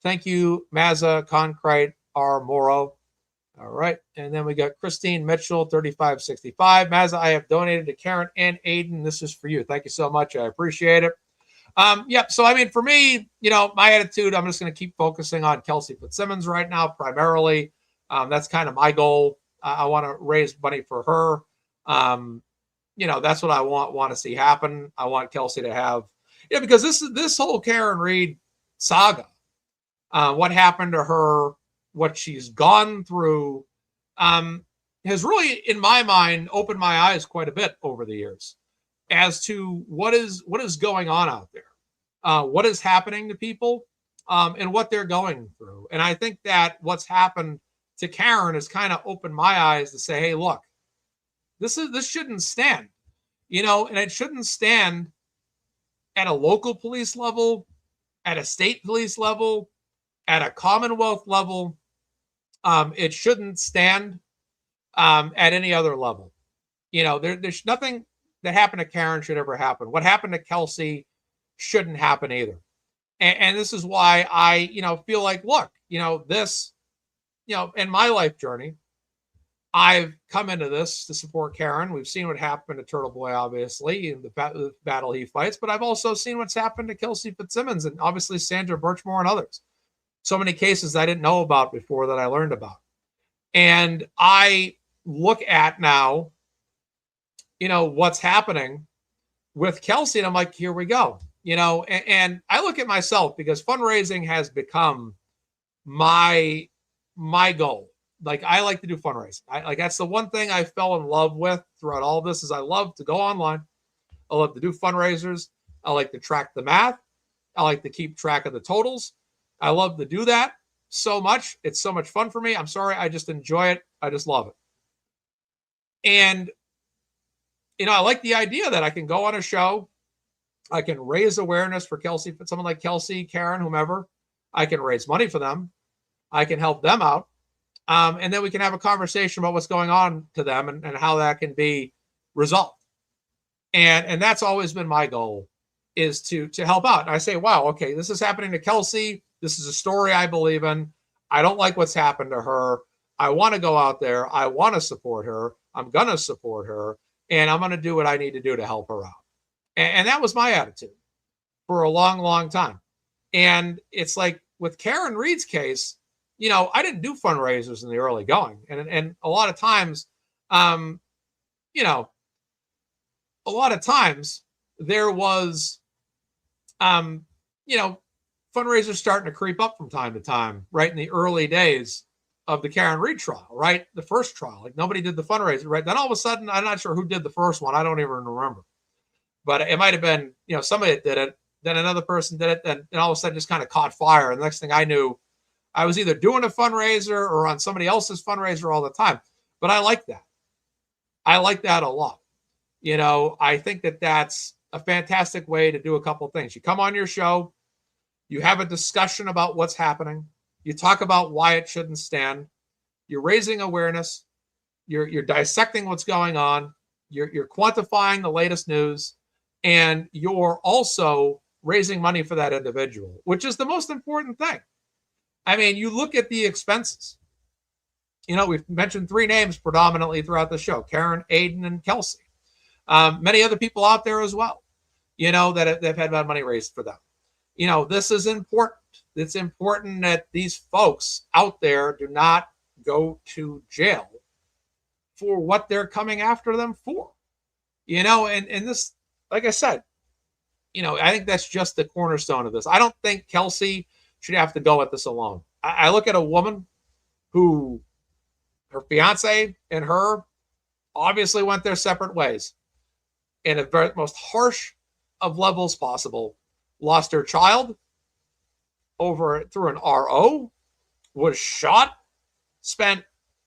Thank you, Mazza Concrete R. Moro. All right. And then we got Christine Mitchell, 3565. Mazza, I have donated to Karen and Aiden. This is for you. Thank you so much. I appreciate it. Yeah. So, I mean, for me, my attitude, I'm just going to keep focusing on Kelsey Fitzsimmons right now, primarily. That's kind of my goal. I want to raise money for her. That's what I want to see happen. I want Kelsey to have, because this whole Karen Reed saga, what happened to her, what she's gone through, has really, in my mind, opened my eyes quite a bit over the years as to what is going on out there, what is happening to people, and what they're going through. And I think that what's happened to Karen has kind of opened my eyes to say, hey, look, this shouldn't stand, and it shouldn't stand at a local police level, at a state police level, at a Commonwealth level. It shouldn't stand at any other level. There's nothing that happened to Karen should ever happen. What happened to Kelsey shouldn't happen either. And this is why I, feel like, look, this, in my life journey, I've come into this to support Karen. We've seen what happened to Turtleboy, obviously, in the battle he fights, but I've also seen what's happened to Kelsey Fitzsimmons and obviously Sandra Birchmore and others. So many cases I didn't know about before that I learned about. And I look at now, what's happening with Kelsey, and I'm like, here we go. And I look at myself because fundraising has become my goal. Like, I like to do fundraising. That's the one thing I fell in love with throughout all this is I love to go online. I love to do fundraisers. I like to track the math. I like to keep track of the totals. I love to do that so much. It's so much fun for me. I'm sorry. I just enjoy it. I just love it. And, I like the idea that I can go on a show. I can raise awareness for Kelsey, for someone like Kelsey, Karen, whomever. I can raise money for them. I can help them out. And then we can have a conversation about what's going on to them and how that can be resolved. And that's always been my goal, is to help out. And I say, wow, okay, this is happening to Kelsey. This is a story I believe in. I don't like what's happened to her. I want to go out there. I want to support her. I'm going to support her. And I'm going to do what I need to do to help her out. And that was my attitude for a long, long time. And it's like with Karen Reed's case, I didn't do fundraisers in the early going. And a lot of times, a lot of times there was, fundraisers starting to creep up from time to time, right? In the early days of the Karen Reed trial, right? The first trial, like nobody did the fundraiser, right? Then all of a sudden, I'm not sure who did the first one. I don't even remember, but it might've been, somebody that did it. Then another person did it. Then all of a sudden just kind of caught fire. And the next thing I knew, I was either doing a fundraiser or on somebody else's fundraiser all the time. But I like that. I like that a lot. I think that that's a fantastic way to do a couple of things. You come on your show, you have a discussion about what's happening. You talk about why it shouldn't stand. You're raising awareness. You're dissecting what's going on. You're quantifying the latest news. And you're also raising money for that individual, which is the most important thing. I mean, you look at the expenses. We've mentioned three names predominantly throughout the show: Karen, Aiden, and Kelsey. Many other people out there as well, that they've had money raised for them. This is important. It's important that these folks out there do not go to jail for what they're coming after them for. And this, like I said, I think that's just the cornerstone of this. I don't think Kelsey should have to go at this alone. I look at a woman who, her fiance and her obviously went their separate ways in a very most harsh of levels possible. Lost her child through an RO, was shot, spent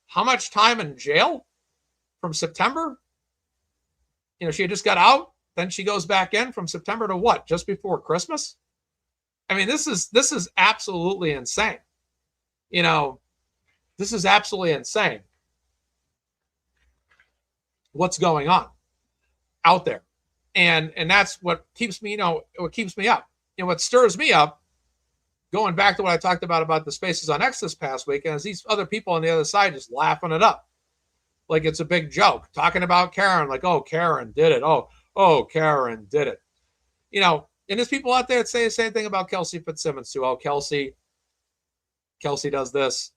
how much time in jail from September? She had just got out. Then she goes back in from September to what? Just before Christmas? I mean, this is absolutely insane. This is absolutely insane. What's going on out there? And that's what keeps me, what keeps me up. What stirs me up going back to what I talked about the Spaces on X this past week, and these other people on the other side just laughing it up like it's a big joke, talking about Karen, like, oh, Karen did it. Oh, Karen did it. And there's people out there that say the same thing about Kelsey Fitzsimmons too. Oh, Kelsey does this.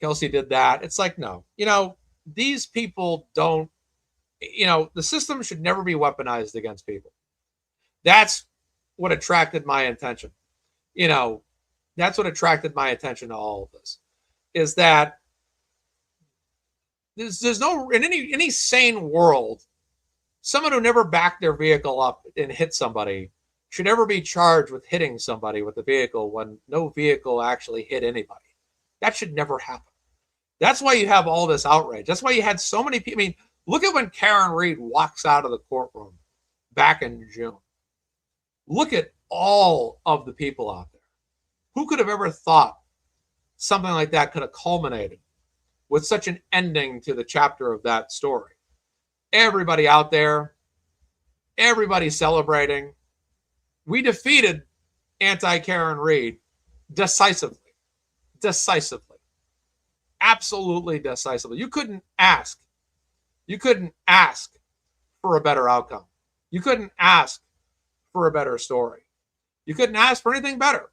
Kelsey did that. It's like, no, these people don't, the system should never be weaponized against people. That's what attracted my attention. That's what attracted my attention to all of this, is that there's no, in any sane world, someone who never backed their vehicle up and hit somebody should ever be charged with hitting somebody with a vehicle when no vehicle actually hit anybody. That should never happen. That's why you have all this outrage. That's why you had so many people. I mean, look at when Karen Reed walks out of the courtroom back in June. Look at all of the people out there. Who could have ever thought something like that could have culminated with such an ending to the chapter of that story? Everybody out there, everybody celebrating. We defeated anti-Karen Reed decisively. Absolutely decisively. You couldn't ask for a better outcome. You couldn't ask for a better story. You couldn't ask for anything better.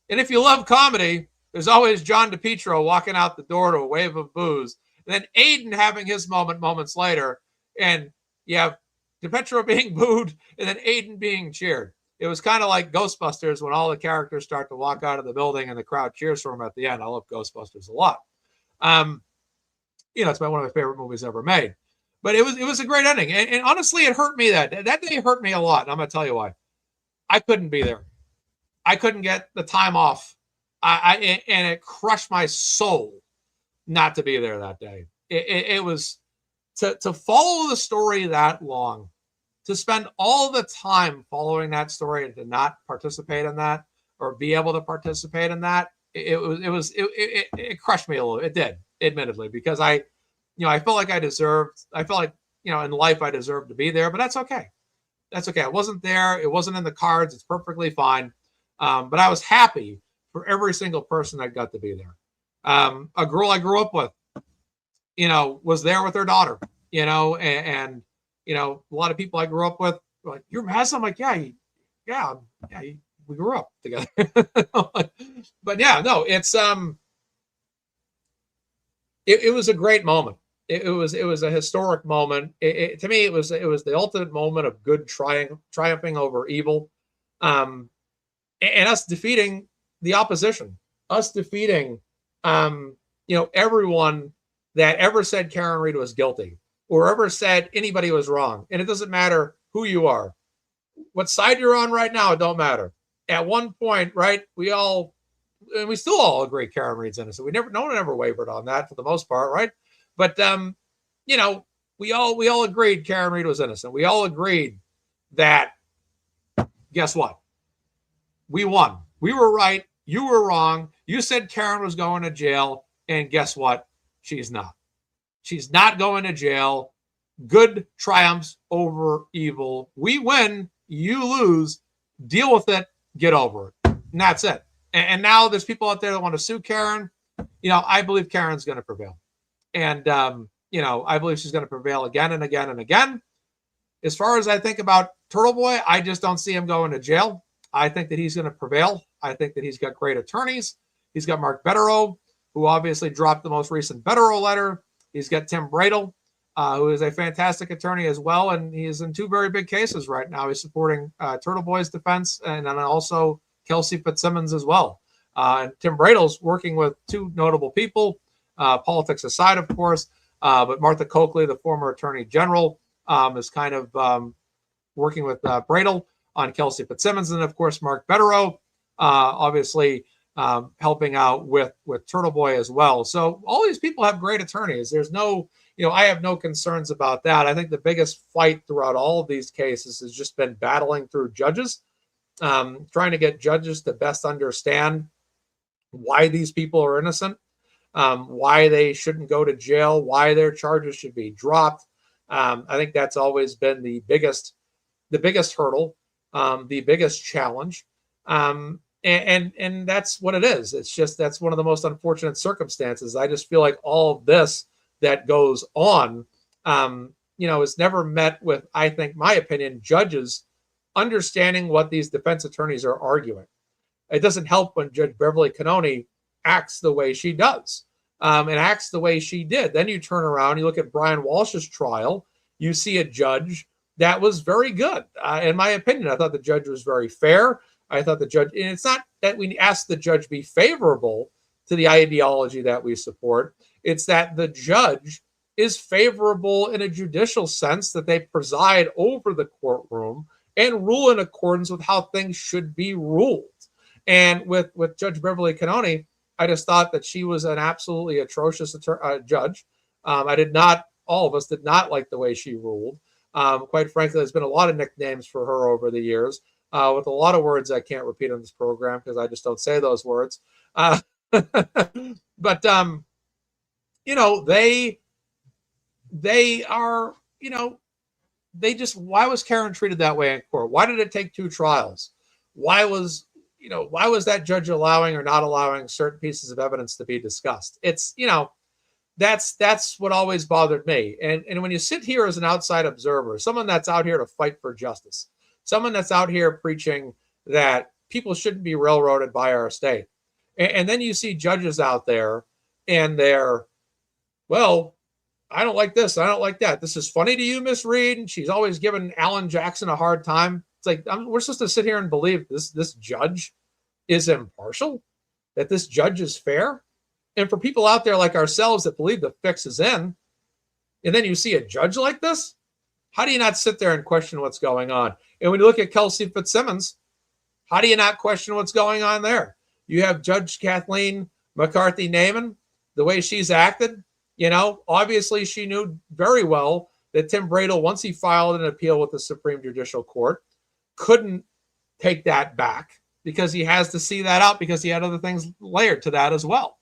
And if you love comedy, there's always John DePietro walking out the door to a wave of boos, and then Aiden having his moments later, and you have DePietro being booed and then Aiden being cheered. It was kind of like Ghostbusters when all the characters start to walk out of the building and the crowd cheers for him at the end. I love Ghostbusters a lot. It's one of my favorite movies ever made. But it was a great ending. And honestly, it hurt me that day hurt me a lot. And I'm going to tell you why. I couldn't be there. I couldn't get the time off. And it crushed my soul not to be there that day. It was to follow the story that long, to spend all the time following that story and to not participate in that or be able to participate in that. It crushed me a little. It did, admittedly, because I felt like in life I deserved to be there, but that's okay. That's okay. I wasn't there. It wasn't in the cards. It's perfectly fine. But I was happy for every single person that got to be there. A girl I grew up with, was there with her daughter, and a lot of people I grew up with were like, "You're Mazza?" I'm like, yeah, we grew up together. But yeah, no, it's it was a great moment. It was a historic moment. To me, it was the ultimate moment of good triumphing over evil, and us defeating the opposition, us defeating everyone that ever said Karen Reed was guilty or ever said anybody was wrong. And it doesn't matter who you are, what side you're on right now, it don't matter. At one point, right, we still all agree Karen Reed's innocent. No one ever wavered on that for the most part, right? But we all agreed Karen Reed was innocent. We all agreed that, guess what? We won. We were right. You were wrong. You said Karen was going to jail, and guess what? She's not. She's not going to jail. Good triumphs over evil. We win. You lose. Deal with it. Get over it. And that's it. And now there's people out there that want to sue Karen. I believe Karen's going to prevail. And, I believe she's going to prevail again and again and again. As far as I think about Turtleboy, I just don't see him going to jail. I think that he's going to prevail. I think that he's got great attorneys. He's got Mark Betterow, who obviously dropped the most recent Betterow letter. He's got Tim Bradel, who is a fantastic attorney as well. And he's in two very big cases right now. He's supporting Turtleboy's defense and then also Kelsey Fitzsimmons as well. And Tim Bradel's working with two notable people, politics aside, of course. But Martha Coakley, the former attorney general, is kind of working with Bradel on Kelsey Fitzsimmons. And, of course, Mark Betterow, obviously helping out with Turtleboy as well. So all these people have great attorneys. There's no, I have no concerns about that. I think the biggest fight throughout all of these cases has just been battling through judges, trying to get judges to best understand why these people are innocent, why they shouldn't go to jail, why their charges should be dropped. I think that's always been the biggest hurdle, the biggest challenge. And that's what it is. It's just, that's one of the most unfortunate circumstances. I just feel like all of this that goes on, is never met with, I think, my opinion, judges understanding what these defense attorneys are arguing. It doesn't help when Judge Beverly Cannone acts the way she does, and acts the way she did. Then you turn around, you look at Brian Walsh's trial, you see a judge that was very good. In my opinion, I thought the judge was very fair. I thought the judge, and it's not that we ask the judge be favorable to the ideology that we support. It's that the judge is favorable in a judicial sense, that they preside over the courtroom and rule in accordance with how things should be ruled. And with Judge Beverly Cannone, I just thought that she was an absolutely atrocious judge. All of us did not like the way she ruled. Quite frankly, there's been a lot of nicknames for her over the years, with a lot of words I can't repeat on this program because I just don't say those words. But they are, why was Karen treated that way in court? Why did it take 2 trials? Why was that judge allowing or not allowing certain pieces of evidence to be discussed? It's, that's what always bothered me. And when you sit here as an outside observer, someone that's out here to fight for justice, someone that's out here preaching that people shouldn't be railroaded by our state, and then you see judges out there and they're, well, I don't like this, I don't like that. This is funny to you, Miss Reed, and she's always giving Alan Jackson a hard time. It's like, we're supposed to sit here and believe this judge is impartial, that this judge is fair. And for people out there like ourselves that believe the fix is in, and then you see a judge like this, how do you not sit there and question what's going on? And when you look at Kelsey Fitzsimmons, how do you not question what's going on there? You have Judge Kathleen McCarthy-Naiman, the way she's acted, obviously she knew very well that Tim Bradel, once he filed an appeal with the Supreme Judicial Court, couldn't take that back because he has to see that out because he had other things layered to that as well.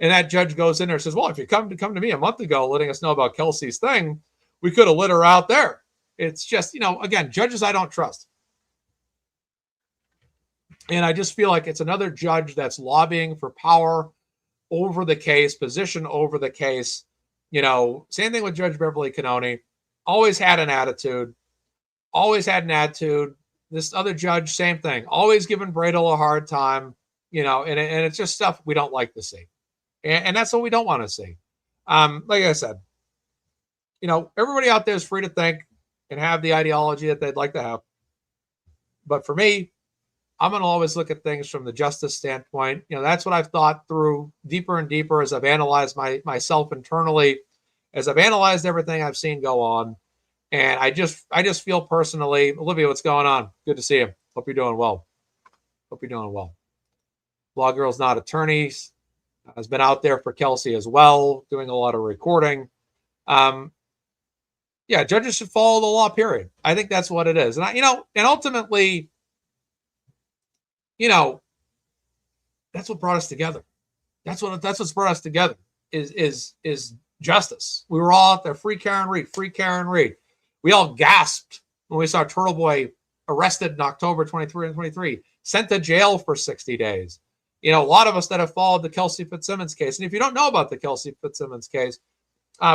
And that judge goes in there and says, well, if you come to me a month ago letting us know about Kelsey's thing, we could have lit her out there. It's just, again, judges I don't trust. And I just feel like it's another judge that's lobbying for power over the case, position over the case. Same thing with Judge Beverly Cannone. Always had an attitude. This other judge, same thing. Always giving Bradel a hard time, and it's just stuff we don't like to see. And that's what we don't want to see. Like I said, everybody out there is free to think and have the ideology that they'd like to have. But for me, I'm going to always look at things from the justice standpoint. That's what I've thought through deeper and deeper as I've analyzed myself internally, as I've analyzed everything I've seen go on. And I just feel personally, Olivia, what's going on? Good to see you. Hope you're doing well. Law Girl's Not Attorneys has been out there for Kelsey as well, doing a lot of recording. Judges should follow the law, period. I think that's what it is. And and ultimately, that's what brought us together. That's what's brought us together is justice. We were all out there, free Karen Reed. We all gasped when we saw Turtleboy arrested in October 23, sent to jail for 60 days. A lot of us that have followed the Kelsey Fitzsimmons case. And if you don't know about the Kelsey Fitzsimmons case,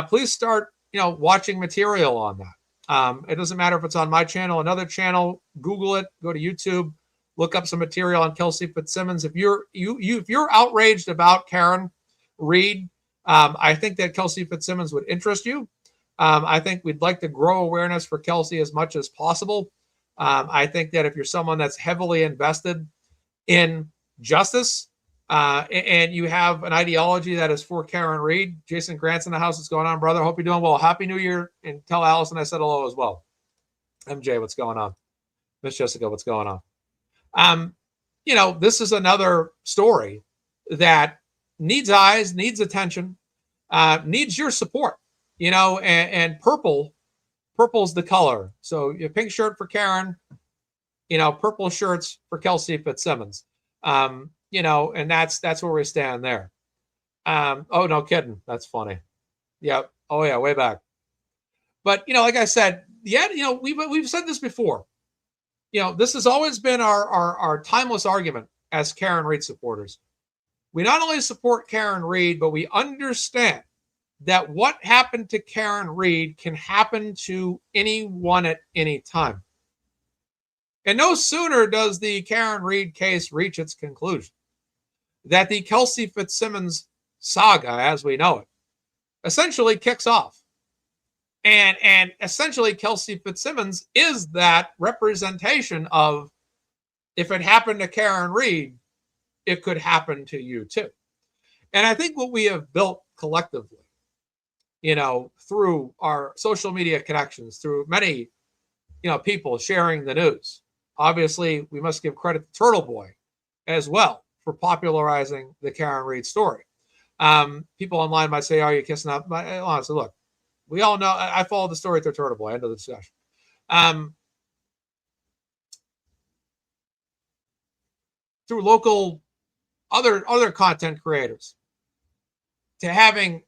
please start, watching material on that. It doesn't matter if it's on my channel, another channel, Google it, go to YouTube, look up some material on Kelsey Fitzsimmons. If you're outraged about Karen Reed, I think that Kelsey Fitzsimmons would interest you. I think we'd like to grow awareness for Kelsey as much as possible. I think that if you're someone that's heavily invested in justice, and you have an ideology that is for Karen Reed, Jason Grant's in the house. What's going on, brother? Hope you're doing well. Happy New Year. And tell Allison I said hello as well. MJ, what's going on? Miss Jessica, what's going on? This is another story that needs eyes, needs attention, needs your support, and purple's the color. So your pink shirt for Karen, purple shirts for Kelsey Fitzsimmons. And that's where we stand there. Oh, no kidding. That's funny. Yep. Oh yeah. Way back. But, like I said, we've said this before, this has always been our timeless argument as Karen Read supporters. We not only support Karen Read, but we understand that what happened to Karen Read can happen to anyone at any time. And no sooner does the Karen Read case reach its conclusion that the Kelsey Fitzsimmons saga, as we know it, essentially kicks off. And essentially Kelsey Fitzsimmons is that representation of, if it happened to Karen Read, it could happen to you too. And I think what we have built collectively, through our social media connections, through many, people sharing the news. Obviously, we must give credit to Turtleboy as well for popularizing the Karen Read story. People online might say, "Are you kissing up?" But honestly, look, we all know. I followed the story through Turtleboy. End of the discussion. Through local other content creators, to having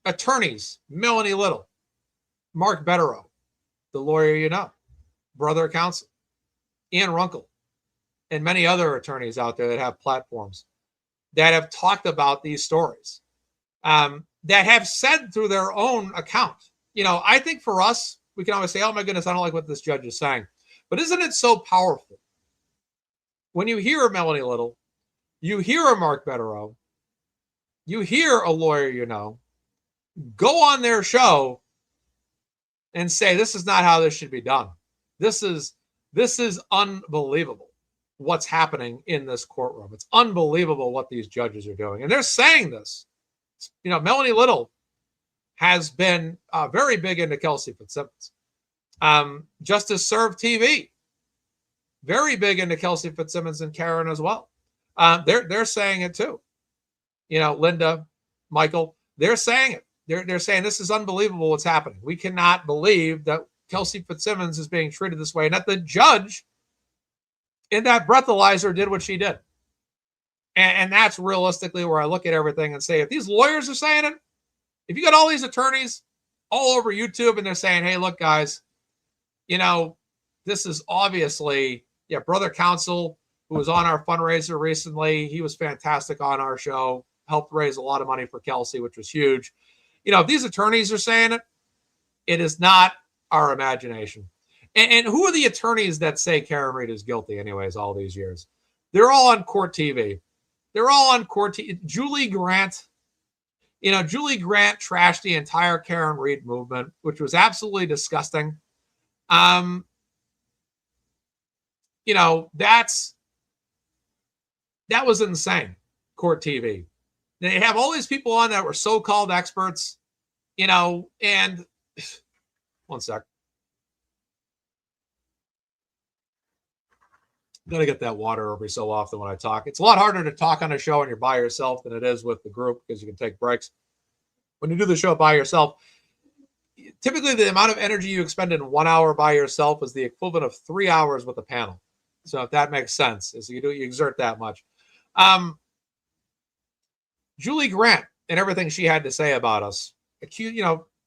attorneys, Melanie Little, Mark Betterow, the lawyer brother counsel, Ian Runkle, and many other attorneys out there that have platforms that have talked about these stories, that have said through their own account. I think for us, we can always say, "Oh my goodness, I don't like what this judge is saying." But isn't it so powerful when you hear a Melanie Little, you hear a Mark Betterow, you hear a lawyer go on their show and say, "This is not how this should be done. This is unbelievable what's happening in this courtroom. It's unbelievable what these judges are doing." And they're saying this. Melanie Little has been very big into Kelsey Fitzsimmons. Justice Serve TV, very big into Kelsey Fitzsimmons and Karen as well. They're saying it too. Linda, Michael, they're saying it. They're saying this is unbelievable what's happening. We cannot believe that Kelsey Fitzsimmons is being treated this way, and that the judge in that breathalyzer did what she did. And that's realistically where I look at everything and say, if these lawyers are saying it, if you got all these attorneys all over YouTube and they're saying, "Hey, look, guys, this is obviously," brother counsel, who was on our fundraiser recently, he was fantastic on our show, helped raise a lot of money for Kelsey, which was huge. If these attorneys are saying it, it is not our imagination. And who are the attorneys that say Karen Read is guilty anyways all these years? They're all on court TV. Julie Grant, Julie Grant trashed the entire Karen Read movement, which was absolutely disgusting. That was insane, court TV. They have all these people on that were so-called experts, and one sec. Got to get that water every so often when I talk. It's a lot harder to talk on a show when you're by yourself than it is with the group, because you can take breaks. When you do the show by yourself, typically the amount of energy you expend in 1 hour by yourself is the equivalent of 3 hours with a panel. So if that makes sense, is you exert that much. Julie Grant and everything she had to say about us,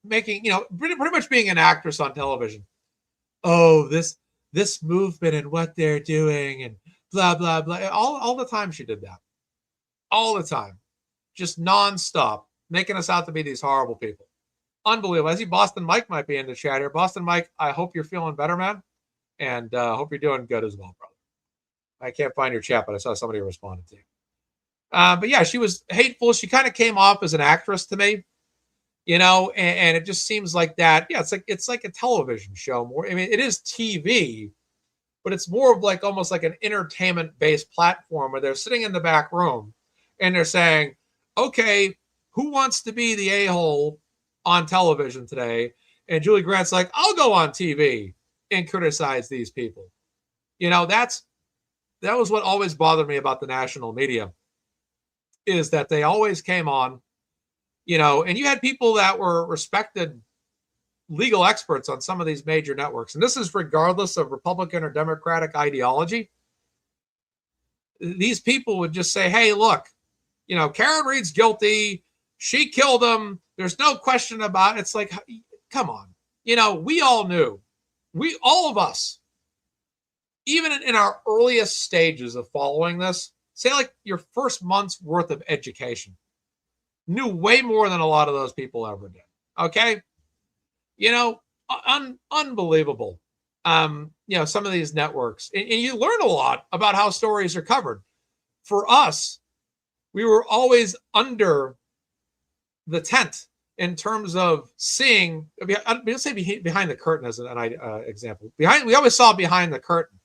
making, pretty much being an actress on television. Oh, this movement and what they're doing and blah, blah, blah. All the time she did that. All the time. Just nonstop, making us out to be these horrible people. Unbelievable. I see Boston Mike might be in the chat here. Boston Mike, I hope you're feeling better, man. And hope you're doing good as well, brother. I can't find your chat, but I saw somebody responded to you. But yeah, she was hateful. She kind of came off as an actress to me, and it just seems like that. Yeah, it's like a television show more. I mean, it is TV, but it's more of like almost like an entertainment-based platform where they're sitting in the back room and they're saying, "Okay, who wants to be the a-hole on television today?" And Julie Grant's like, "I'll go on TV and criticize these people." That was what always bothered me about the national media, is that they always came on, and you had people that were respected legal experts on some of these major networks. And this is regardless of Republican or Democratic ideology. These people would just say, "Hey, look, Karen Read's guilty. She killed him. There's no question about it." It's like, come on. We all knew. All of us, even in our earliest stages of following this, say like your first month's worth of education. Knew way more than a lot of those people ever did. Okay. Unbelievable. Some of these networks, and you learn a lot about how stories are covered. For us, we were always under the tent in terms of seeing, let's say behind the curtain as an example. We always saw behind the curtain.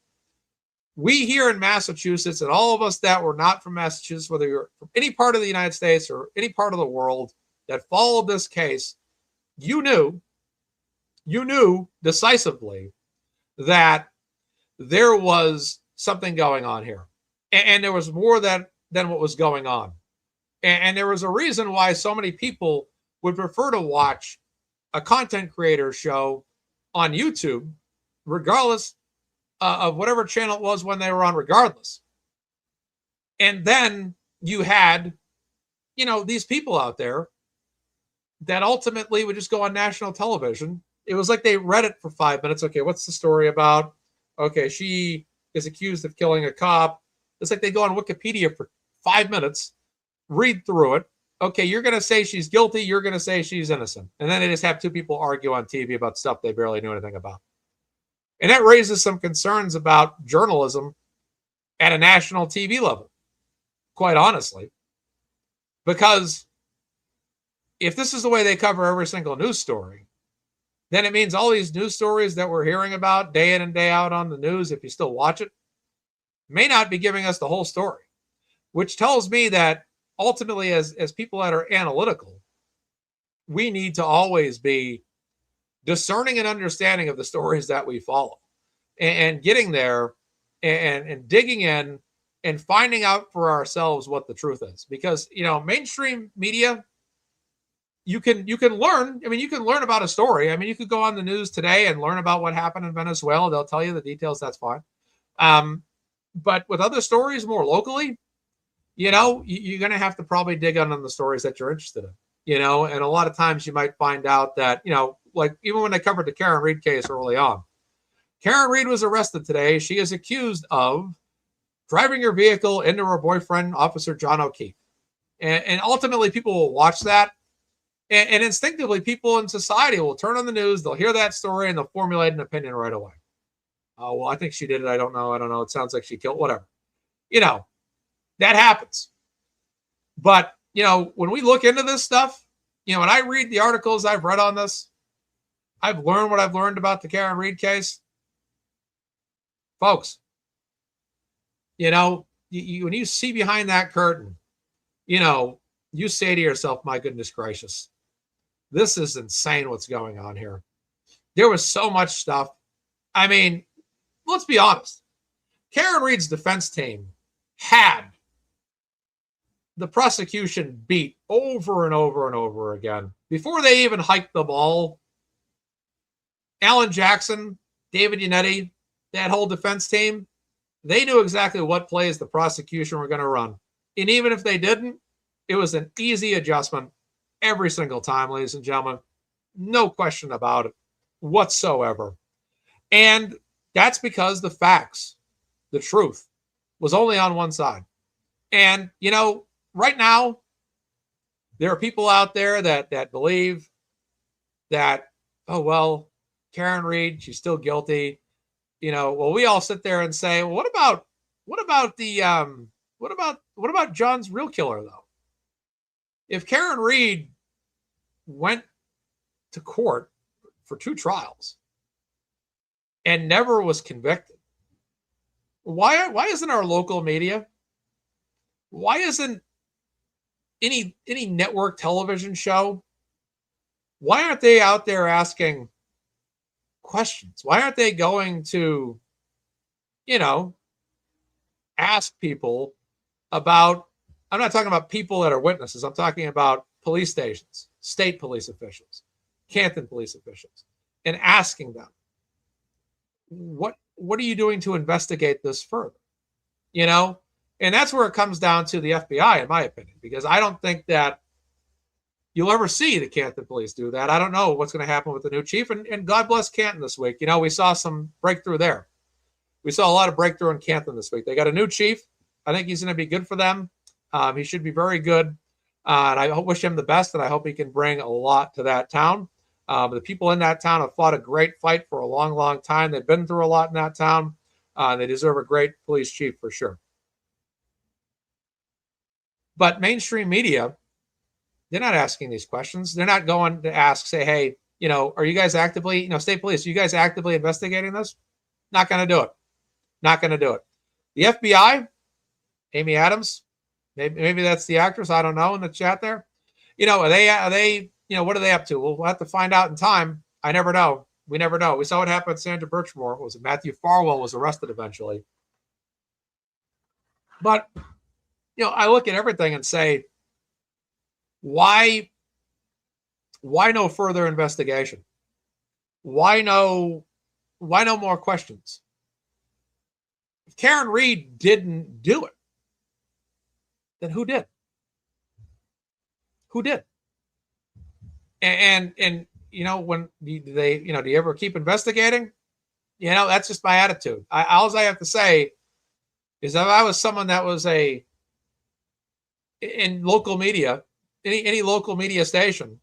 We here in Massachusetts, and all of us that were not from Massachusetts, whether you're from any part of the United States or any part of the world that followed this case, you knew decisively that there was something going on here. And there was more than what was going on. And there was a reason why so many people would prefer to watch a content creator show on YouTube, regardless of whatever channel it was when they were on, regardless. And then you had, these people out there that ultimately would just go on national television. It was like they read it for 5 minutes. Okay, what's the story about? Okay, she is accused of killing a cop. It's like they go on Wikipedia for 5 minutes, read through it. Okay, you're going to say she's guilty. You're going to say she's innocent. And then they just have two people argue on TV about stuff they barely knew anything about. And that raises some concerns about journalism at a national TV level, quite honestly. Because if this is the way they cover every single news story, then it means all these news stories that we're hearing about day in and day out on the news, if you still watch it, may not be giving us the whole story, which tells me that ultimately, as people that are analytical, we need to always be discerning and understanding of the stories that we follow, and getting there and digging in and finding out for ourselves what the truth is. Because, mainstream media, you can learn. I mean, you can learn about a story. I mean, you could go on the news today and learn about what happened in Venezuela. They'll tell you the details. That's fine. But with other stories more locally, you're going to have to probably dig on the stories that you're interested in, and a lot of times you might find out that, like even when they covered the Karen Read case early on, Karen Read was arrested today. She is accused of driving her vehicle into her boyfriend, Officer John O'Keefe. And ultimately people will watch that. And instinctively, people in society will turn on the news, they'll hear that story, and they'll formulate an opinion right away. Oh, well, I think she did it. I don't know. It sounds like she killed, whatever. That happens. But, when we look into this stuff, when I read the articles I've read on this, I've learned what I've learned about the Karen Read case. Folks, when you see behind that curtain, you say to yourself, my goodness gracious, this is insane what's going on here. There was so much stuff. I mean, let's be honest. Karen Read's defense team had the prosecution beat over and over and over again. Before they even hiked the ball, Alan Jackson, David Yannetti, that whole defense team, they knew exactly what plays the prosecution were going to run. And even if they didn't, it was an easy adjustment every single time, ladies and gentlemen. No question about it whatsoever. And that's because the facts, the truth, was only on one side. And, right now, there are people out there that believe that, oh, well, Karen Read, she's still guilty. Well, we all sit there and say, well, what about John's real killer, though? If Karen Read went to court for 2 trials and never was convicted, why isn't our local media, why isn't any network television show, why aren't they out there asking questions? Why aren't they going to, ask people about, I'm not talking about people that are witnesses. I'm talking about police stations, state police officials, Canton police officials, and asking them, what are you doing to investigate this further? And that's where it comes down to the FBI, in my opinion, because I don't think that you'll ever see the Canton police do that. I don't know what's going to happen with the new chief, and God bless Canton this week. We saw some breakthrough there. We saw a lot of breakthrough in Canton this week. They got a new chief. I think he's going to be good for them. He should be very good. And I wish him the best, and I hope he can bring a lot to that town. The people in that town have fought a great fight for a long, long time. They've been through a lot in that town. They deserve a great police chief for sure. But mainstream media, they're not asking these questions. They're not going to ask, say, hey, are you guys actively, state police, are you guys actively investigating this? Not going to do it. Not going to do it. The FBI, Amy Adams, maybe that's the actress. I don't know, in the chat there. Are they, what are they up to? We'll have to find out in time. I never know. We never know. We saw what happened with Sandra Birchmore. Was it Matthew Farwell was arrested eventually? But, I look at everything and say, why no further investigation? Why no more questions? If Karen Reed didn't do it, then who did? Who did? And when do you ever keep investigating? That's just my attitude. All I have to say is if I was someone that was in local media, any local media station,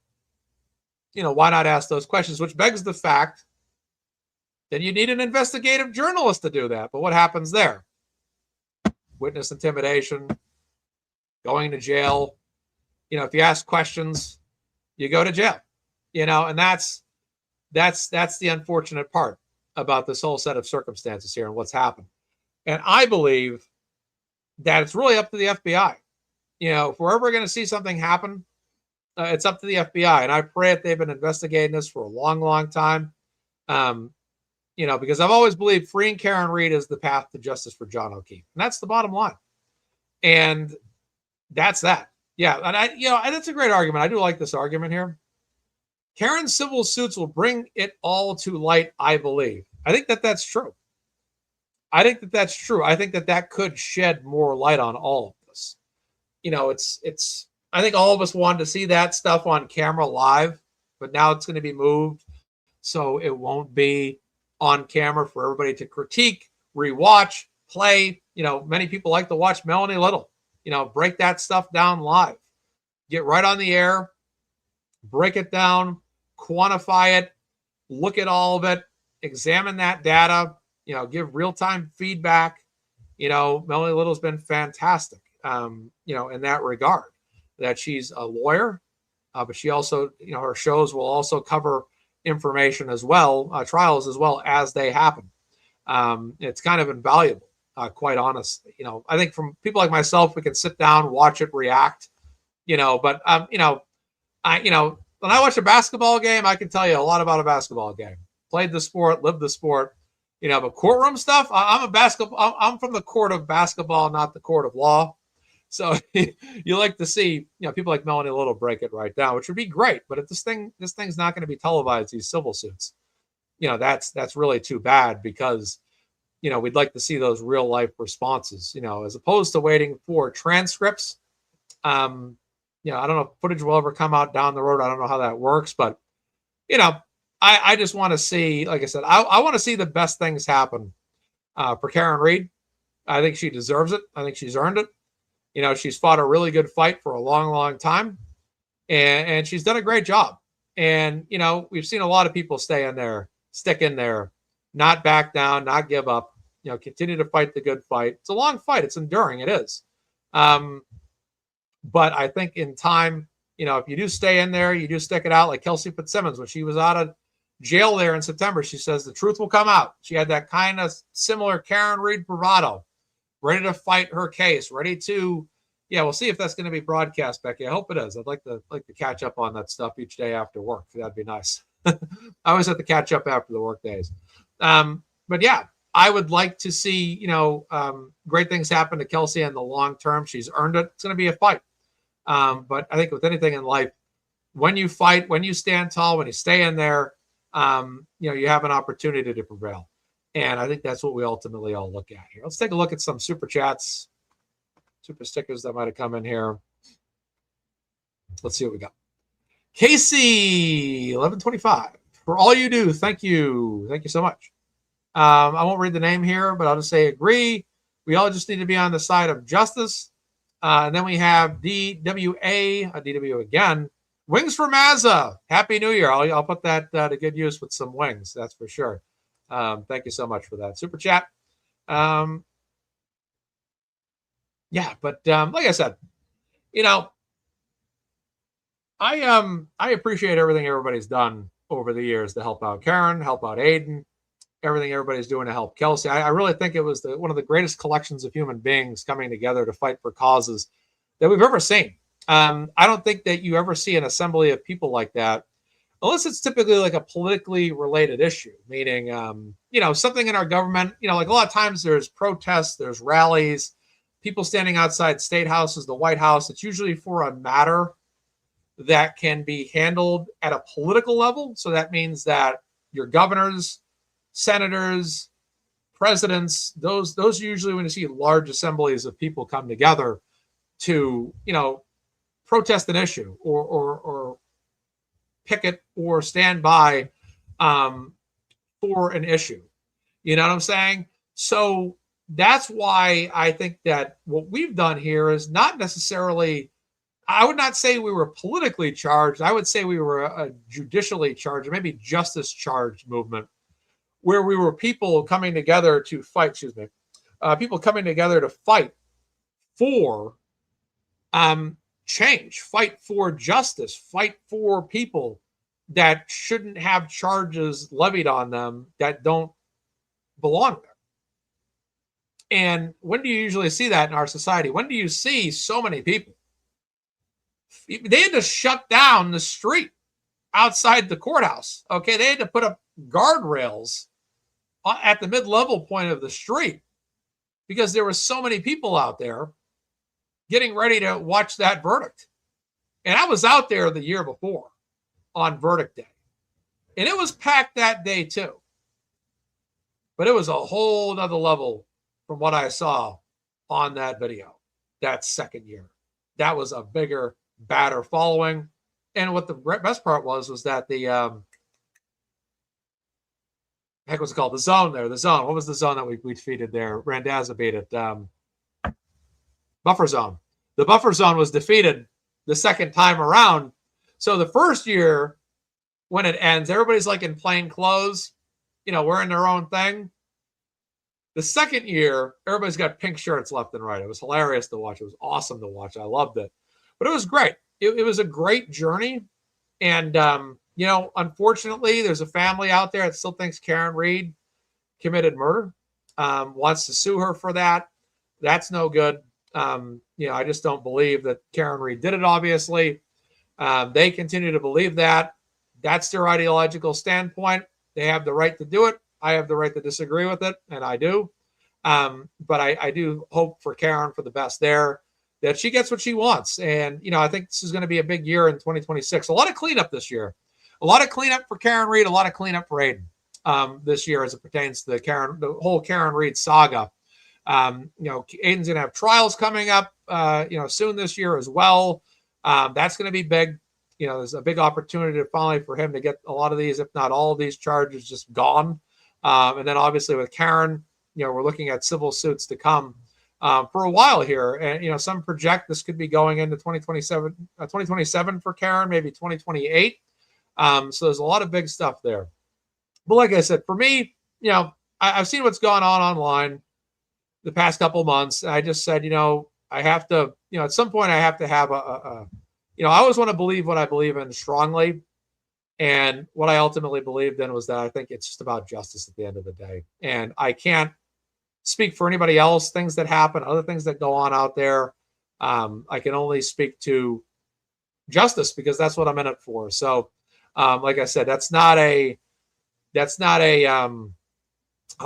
why not ask those questions? Which begs the fact that you need an investigative journalist to do that. But what happens there? Witness intimidation, going to jail. If you ask questions, you go to jail. And that's the unfortunate part about this whole set of circumstances here and what's happened. And I believe that it's really up to the FBI. If we're ever going to see something happen, it's up to the FBI. And I pray that they've been investigating this for a long, long time. Because I've always believed freeing Karen Reed is the path to justice for John O'Keefe. And that's the bottom line. And that's that. Yeah. And that's a great argument. I do like this argument here. Karen's civil suits will bring it all to light, I believe. I think that that's true. I think that that's true. I think that that could shed more light on all of this. I think all of us wanted to see that stuff on camera live, but now it's going to be moved. So it won't be on camera for everybody to critique, rewatch, play. Many people like to watch Melanie Little, break that stuff down live, get right on the air, break it down, quantify it, look at all of it, examine that data, give real-time feedback. Melanie Little's been fantastic, in that regard, that she's a lawyer, but she also, her shows will also cover information as well, trials as well as they happen. It's kind of invaluable, quite honestly. I think from people like myself, we can sit down, watch it, react, but when I watch a basketball game, I can tell you a lot about a basketball game. Played the sport, lived the sport, but courtroom stuff, I'm from the court of basketball, not the court of law. So you like to see, people like Melanie Little break it right down, which would be great. But if this thing's not going to be televised, these civil suits, that's really too bad, because, we'd like to see those real life responses, as opposed to waiting for transcripts. I don't know if footage will ever come out down the road. I don't know how that works, but, I just want to see, like I said, I want to see the best things happen for Karen Reed. I think she deserves it. I think she's earned it. She's fought a really good fight for a long, long time, and she's done a great job. And, we've seen a lot of people stay in there, stick in there, not back down, not give up, continue to fight the good fight. It's a long fight. It's enduring. It is. But I think in time, if you do stay in there, you do stick it out, like Kelsey Fitzsimmons, when she was out of jail there in September, she says the truth will come out. She had that kind of similar Karen Reed bravado, ready to fight her case, ready to, we'll see if that's going to be broadcast, Becky. I hope it is. I'd like to catch up on that stuff each day after work. That'd be nice. I always have to catch up after the work days. But yeah, I would like to see, great things happen to Kelsey in the long term. She's earned it. It's going to be a fight. But I think with anything in life, when you fight, when you stand tall, when you stay in there, you have an opportunity to prevail. And I think that's what we ultimately all look at here. Let's take a look at some super chats, super stickers that might have come in here. Let's see what we got. Casey, 1125. For all you do, thank you. Thank you so much. I won't read the name here, but I'll just say agree. We all just need to be on the side of justice. And then we have DWA, DW again. Wings for Mazza. Happy New Year. I'll put that to good use with some wings. That's for sure. Thank you so much for that super chat. Yeah, but like I said, I appreciate everything everybody's done over the years to help out Karen, help out Aiden, everything everybody's doing to help Kelsey. I really think it was one of the greatest collections of human beings coming together to fight for causes that we've ever seen. I don't think that you ever see an assembly of people like that, unless it's typically like a politically related issue, meaning, something in our government, like a lot of times there's protests, there's rallies, people standing outside state houses, the White House. It's usually for a matter that can be handled at a political level. So that means that your governors, senators, presidents, those are usually when you see large assemblies of people come together to, protest an issue or picket or stand by for an issue. You know what I'm saying? So that's why I think that what we've done here is not necessarily, I would not say we were politically charged. I would say we were a judicially charged, or maybe justice charged movement, where we were people coming together to fight, people coming together to fight for change, fight for justice, fight for people that shouldn't have charges levied on them that don't belong there. And when do you usually see that in our society? When do you see so many people? They had to shut down the street outside the courthouse. Okay, they had to put up guardrails at the mid-level point of the street because there were so many people out there getting ready to watch that verdict. And I was out there the year before on verdict day, and it was packed that day too. But it was a whole other level from what I saw on that video that second year. That was a bigger, badder following. And what the best part was that the heck was it called? The zone there. The zone. What was the zone that we defeated there? Randazza beat it. Buffer zone. The buffer zone was defeated the second time around. So the first year, when it ends, everybody's like in plain clothes, wearing their own thing. The second year, everybody's got pink shirts left and right. It was hilarious to watch. It was awesome to watch. I loved it. But it was great. It was a great journey. And, unfortunately, there's a family out there that still thinks Karen Reed committed murder, wants to sue her for that. That's no good. I just don't believe that Karen Reed did it, obviously. They continue to believe that. That's their ideological standpoint. They have the right to do it. I have the right to disagree with it, and I do. But I do hope for Karen for the best there, that she gets what she wants. And, I think this is going to be a big year in 2026. A lot of cleanup this year. A lot of cleanup for Karen Reed, a lot of cleanup for Aiden this year as it pertains to the whole Karen Reed saga. Aiden's going to have trials coming up, soon this year as well. That's going to be big. There's a big opportunity finally for him to get a lot of these, if not all of these charges just gone. And then obviously with Karen, we're looking at civil suits to come for a while here. And, some project this could be going into 2027 for Karen, maybe 2028. So there's a lot of big stuff there. But like I said, for me, I've seen what's gone on online the past couple months. I just said, I have to, at some point I have to have I always want to believe what I believe in strongly. And what I ultimately believed in was that I think it's just about justice at the end of the day. And I can't speak for anybody else, things that happen, other things that go on out there. I can only speak to justice because that's what I'm in it for. So, like I said, that's not a, how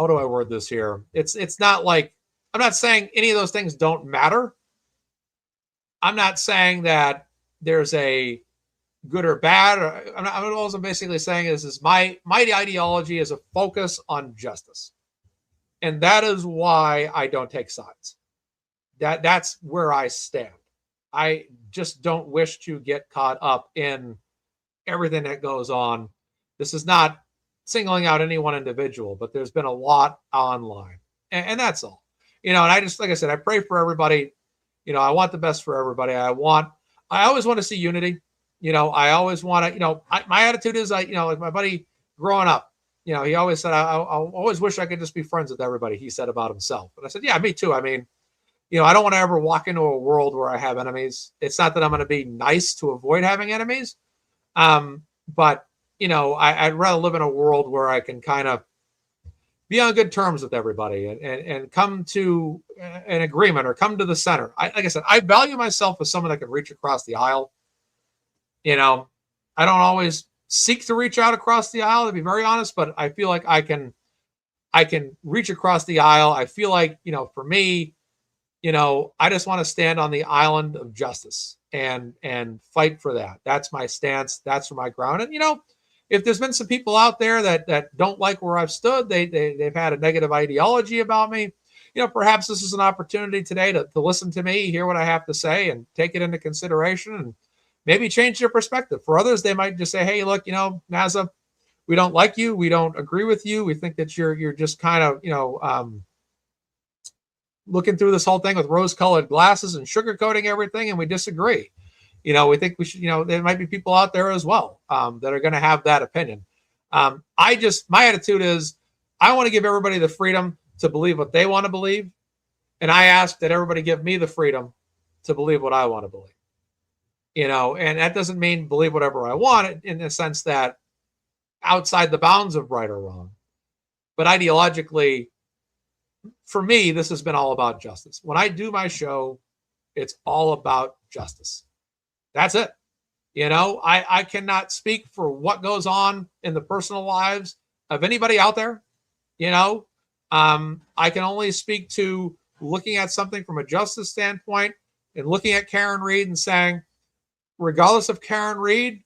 do I word this here? It's not like, I'm not saying any of those things don't matter. I'm not saying that there's a good or bad. All I'm basically saying is my ideology is a focus on justice. And that is why I don't take sides. That's where I stand. I just don't wish to get caught up in everything that goes on. This is not singling out any one individual, but there's been a lot online. And that's all. And I just, like I said, I pray for everybody. I want the best for everybody. I always want to see unity. I always want to, my attitude is, like my buddy growing up, he always said, I always wish I could just be friends with everybody, he said about himself. And I said, yeah, me too. I mean, I don't want to ever walk into a world where I have enemies. It's not that I'm going to be nice to avoid having enemies. But, I'd rather live in a world where I can kind of be on good terms with everybody and come to an agreement or come to the center. Like I said, I value myself as someone that can reach across the aisle. I don't always seek to reach out across the aisle, to be very honest, but I feel like I can reach across the aisle. I feel like, for me, I just want to stand on the island of justice and fight for that. That's my stance. That's my ground. And, if there's been some people out there that don't like where I've stood, they've had a negative ideology about me, perhaps this is an opportunity today to listen to me, hear what I have to say, and take it into consideration and maybe change their perspective. For others, they might just say, hey, look, Mazza, we don't like you. We don't agree with you. We think that you're just kind of, looking through this whole thing with rose-colored glasses and sugarcoating everything, and we disagree. We think we should, there might be people out there as well that are going to have that opinion. My attitude is I want to give everybody the freedom to believe what they want to believe. And I ask that everybody give me the freedom to believe what I want to believe. And that doesn't mean believe whatever I want in the sense that outside the bounds of right or wrong. But ideologically, for me, this has been all about justice. When I do my show, it's all about justice. That's it. I cannot speak for what goes on in the personal lives of anybody out there. I can only speak to looking at something from a justice standpoint and looking at Karen Reed and saying, regardless of Karen Reed,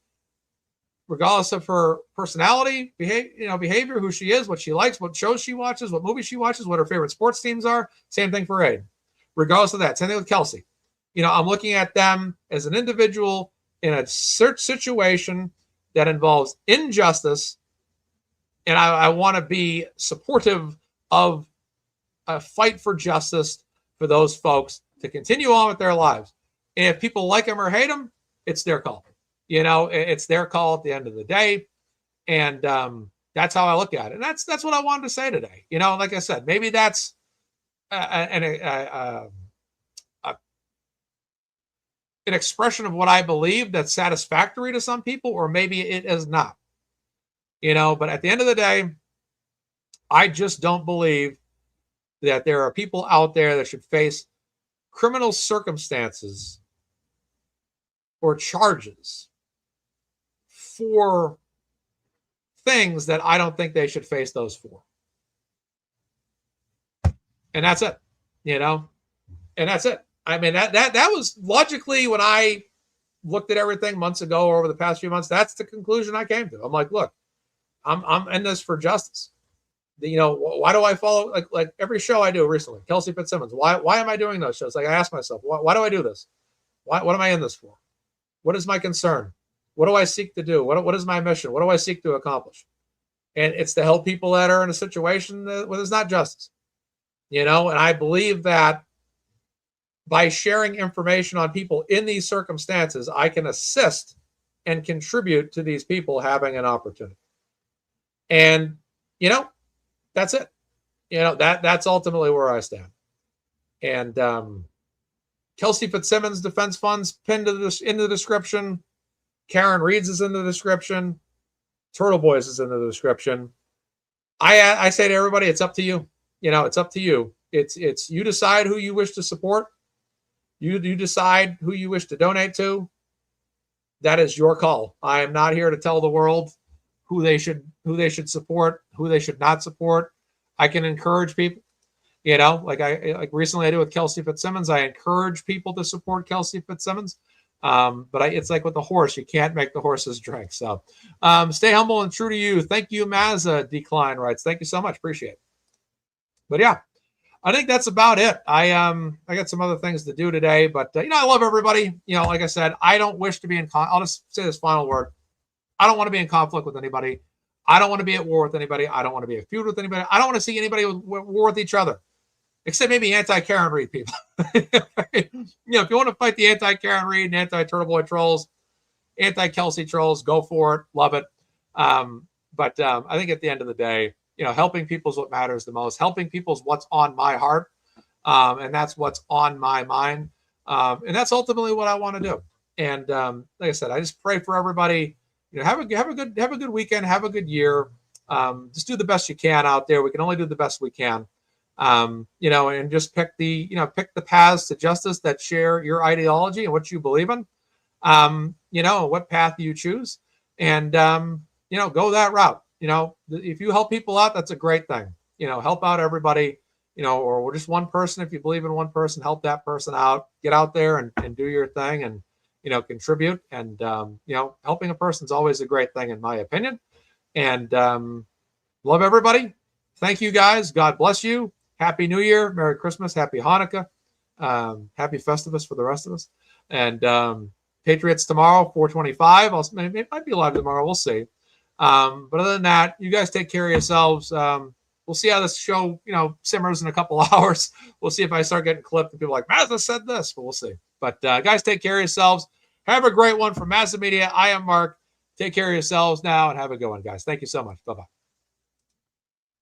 regardless of her personality, behavior, who she is, what she likes, what shows she watches, what movies she watches, what her favorite sports teams are, same thing for Aiden. Regardless of that, same thing with Kelsey. I'm looking at them as an individual in a search situation that involves injustice, and I want to be supportive of a fight for justice for those folks to continue on with their lives. And if people like them or hate them, it's their call. It's their call at the end of the day, and that's how I look at it. And that's what I wanted to say today. Like I said, maybe that's an expression of what I believe that's satisfactory to some people, or maybe it is not. But at the end of the day, I just don't believe that there are people out there that should face criminal circumstances or charges for things that I don't think they should face those for. And that's it, and that's it. I mean, that was logically when I looked at everything months ago or over the past few months, that's the conclusion I came to. I'm like, look, I'm in this for justice. Why do I follow like every show I do recently, Kelsey Fitzsimmons? Why am I doing those shows? Like I ask myself, why do I do this? What am I in this for? What is my concern? What do I seek to do? What is my mission? What do I seek to accomplish? And it's to help people that are in a situation where there's not justice. And I believe that by sharing information on people in these circumstances, I can assist and contribute to these people having an opportunity. And, that's it. That's ultimately where I stand. And Kelsey Fitzsimmons Defense Fund's pinned in the description. Karen Reed's is in the description. Turtleboy's is in the description. I say to everybody, it's up to you. It's up to you. It's you decide who you wish to support. You decide who you wish to donate to. That is your call. I am not here to tell the world who they should support, who they should not support. I can encourage people, like recently I did with Kelsey Fitzsimmons. I encourage people to support Kelsey Fitzsimmons. But it's like with the horse, you can't make the horses drink. So stay humble and true to you. Thank you, Mazza. Decline writes. Thank you so much. Appreciate it. But yeah, I think that's about it. I got some other things to do today, but I love everybody. Like I said, I don't wish to be in. I'll just say this final word. I don't want to be in conflict with anybody. I don't want to be at war with anybody. I don't want to be at feud with anybody. I don't want to see anybody at war with each other. except maybe anti-Karen Reed people. You know, if you want to fight the anti-Karen Reed and anti-Turtleboy trolls, anti-Kelsey trolls, go for it. Love it. But I think at the end of the day, you know, helping people is what matters the most. Helping people is what's on my heart. And that's what's on my mind. And that's ultimately what I want to do. And like I said, I just pray for everybody. You know, have a good weekend, have a good year. Just do the best you can out there. We can only do the best we can. You know, and just pick the paths to justice that share your ideology and what you believe in. You know, what path you choose, and you know, go that route. You know, if you help people out, that's a great thing. You know, help out everybody. You know, or just one person. If you believe in one person, help that person out. Get out there and do your thing, and you know, contribute. And you know, helping a person is always a great thing, in my opinion. And love everybody. Thank you guys. God bless you. Happy New Year. Merry Christmas. Happy Hanukkah. Happy Festivus for the rest of us. And Patriots tomorrow, 4:25. It might be live tomorrow. We'll see. But other than that, you guys take care of yourselves. We'll see how this show, you know, simmers in a couple of hours. We'll see if I start getting clipped and people are like, Mazza said this, but we'll see. But guys, take care of yourselves. Have a great one from MazzaMedia. I am Mark. Take care of yourselves now and have a good one, guys. Thank you so much. Bye-bye.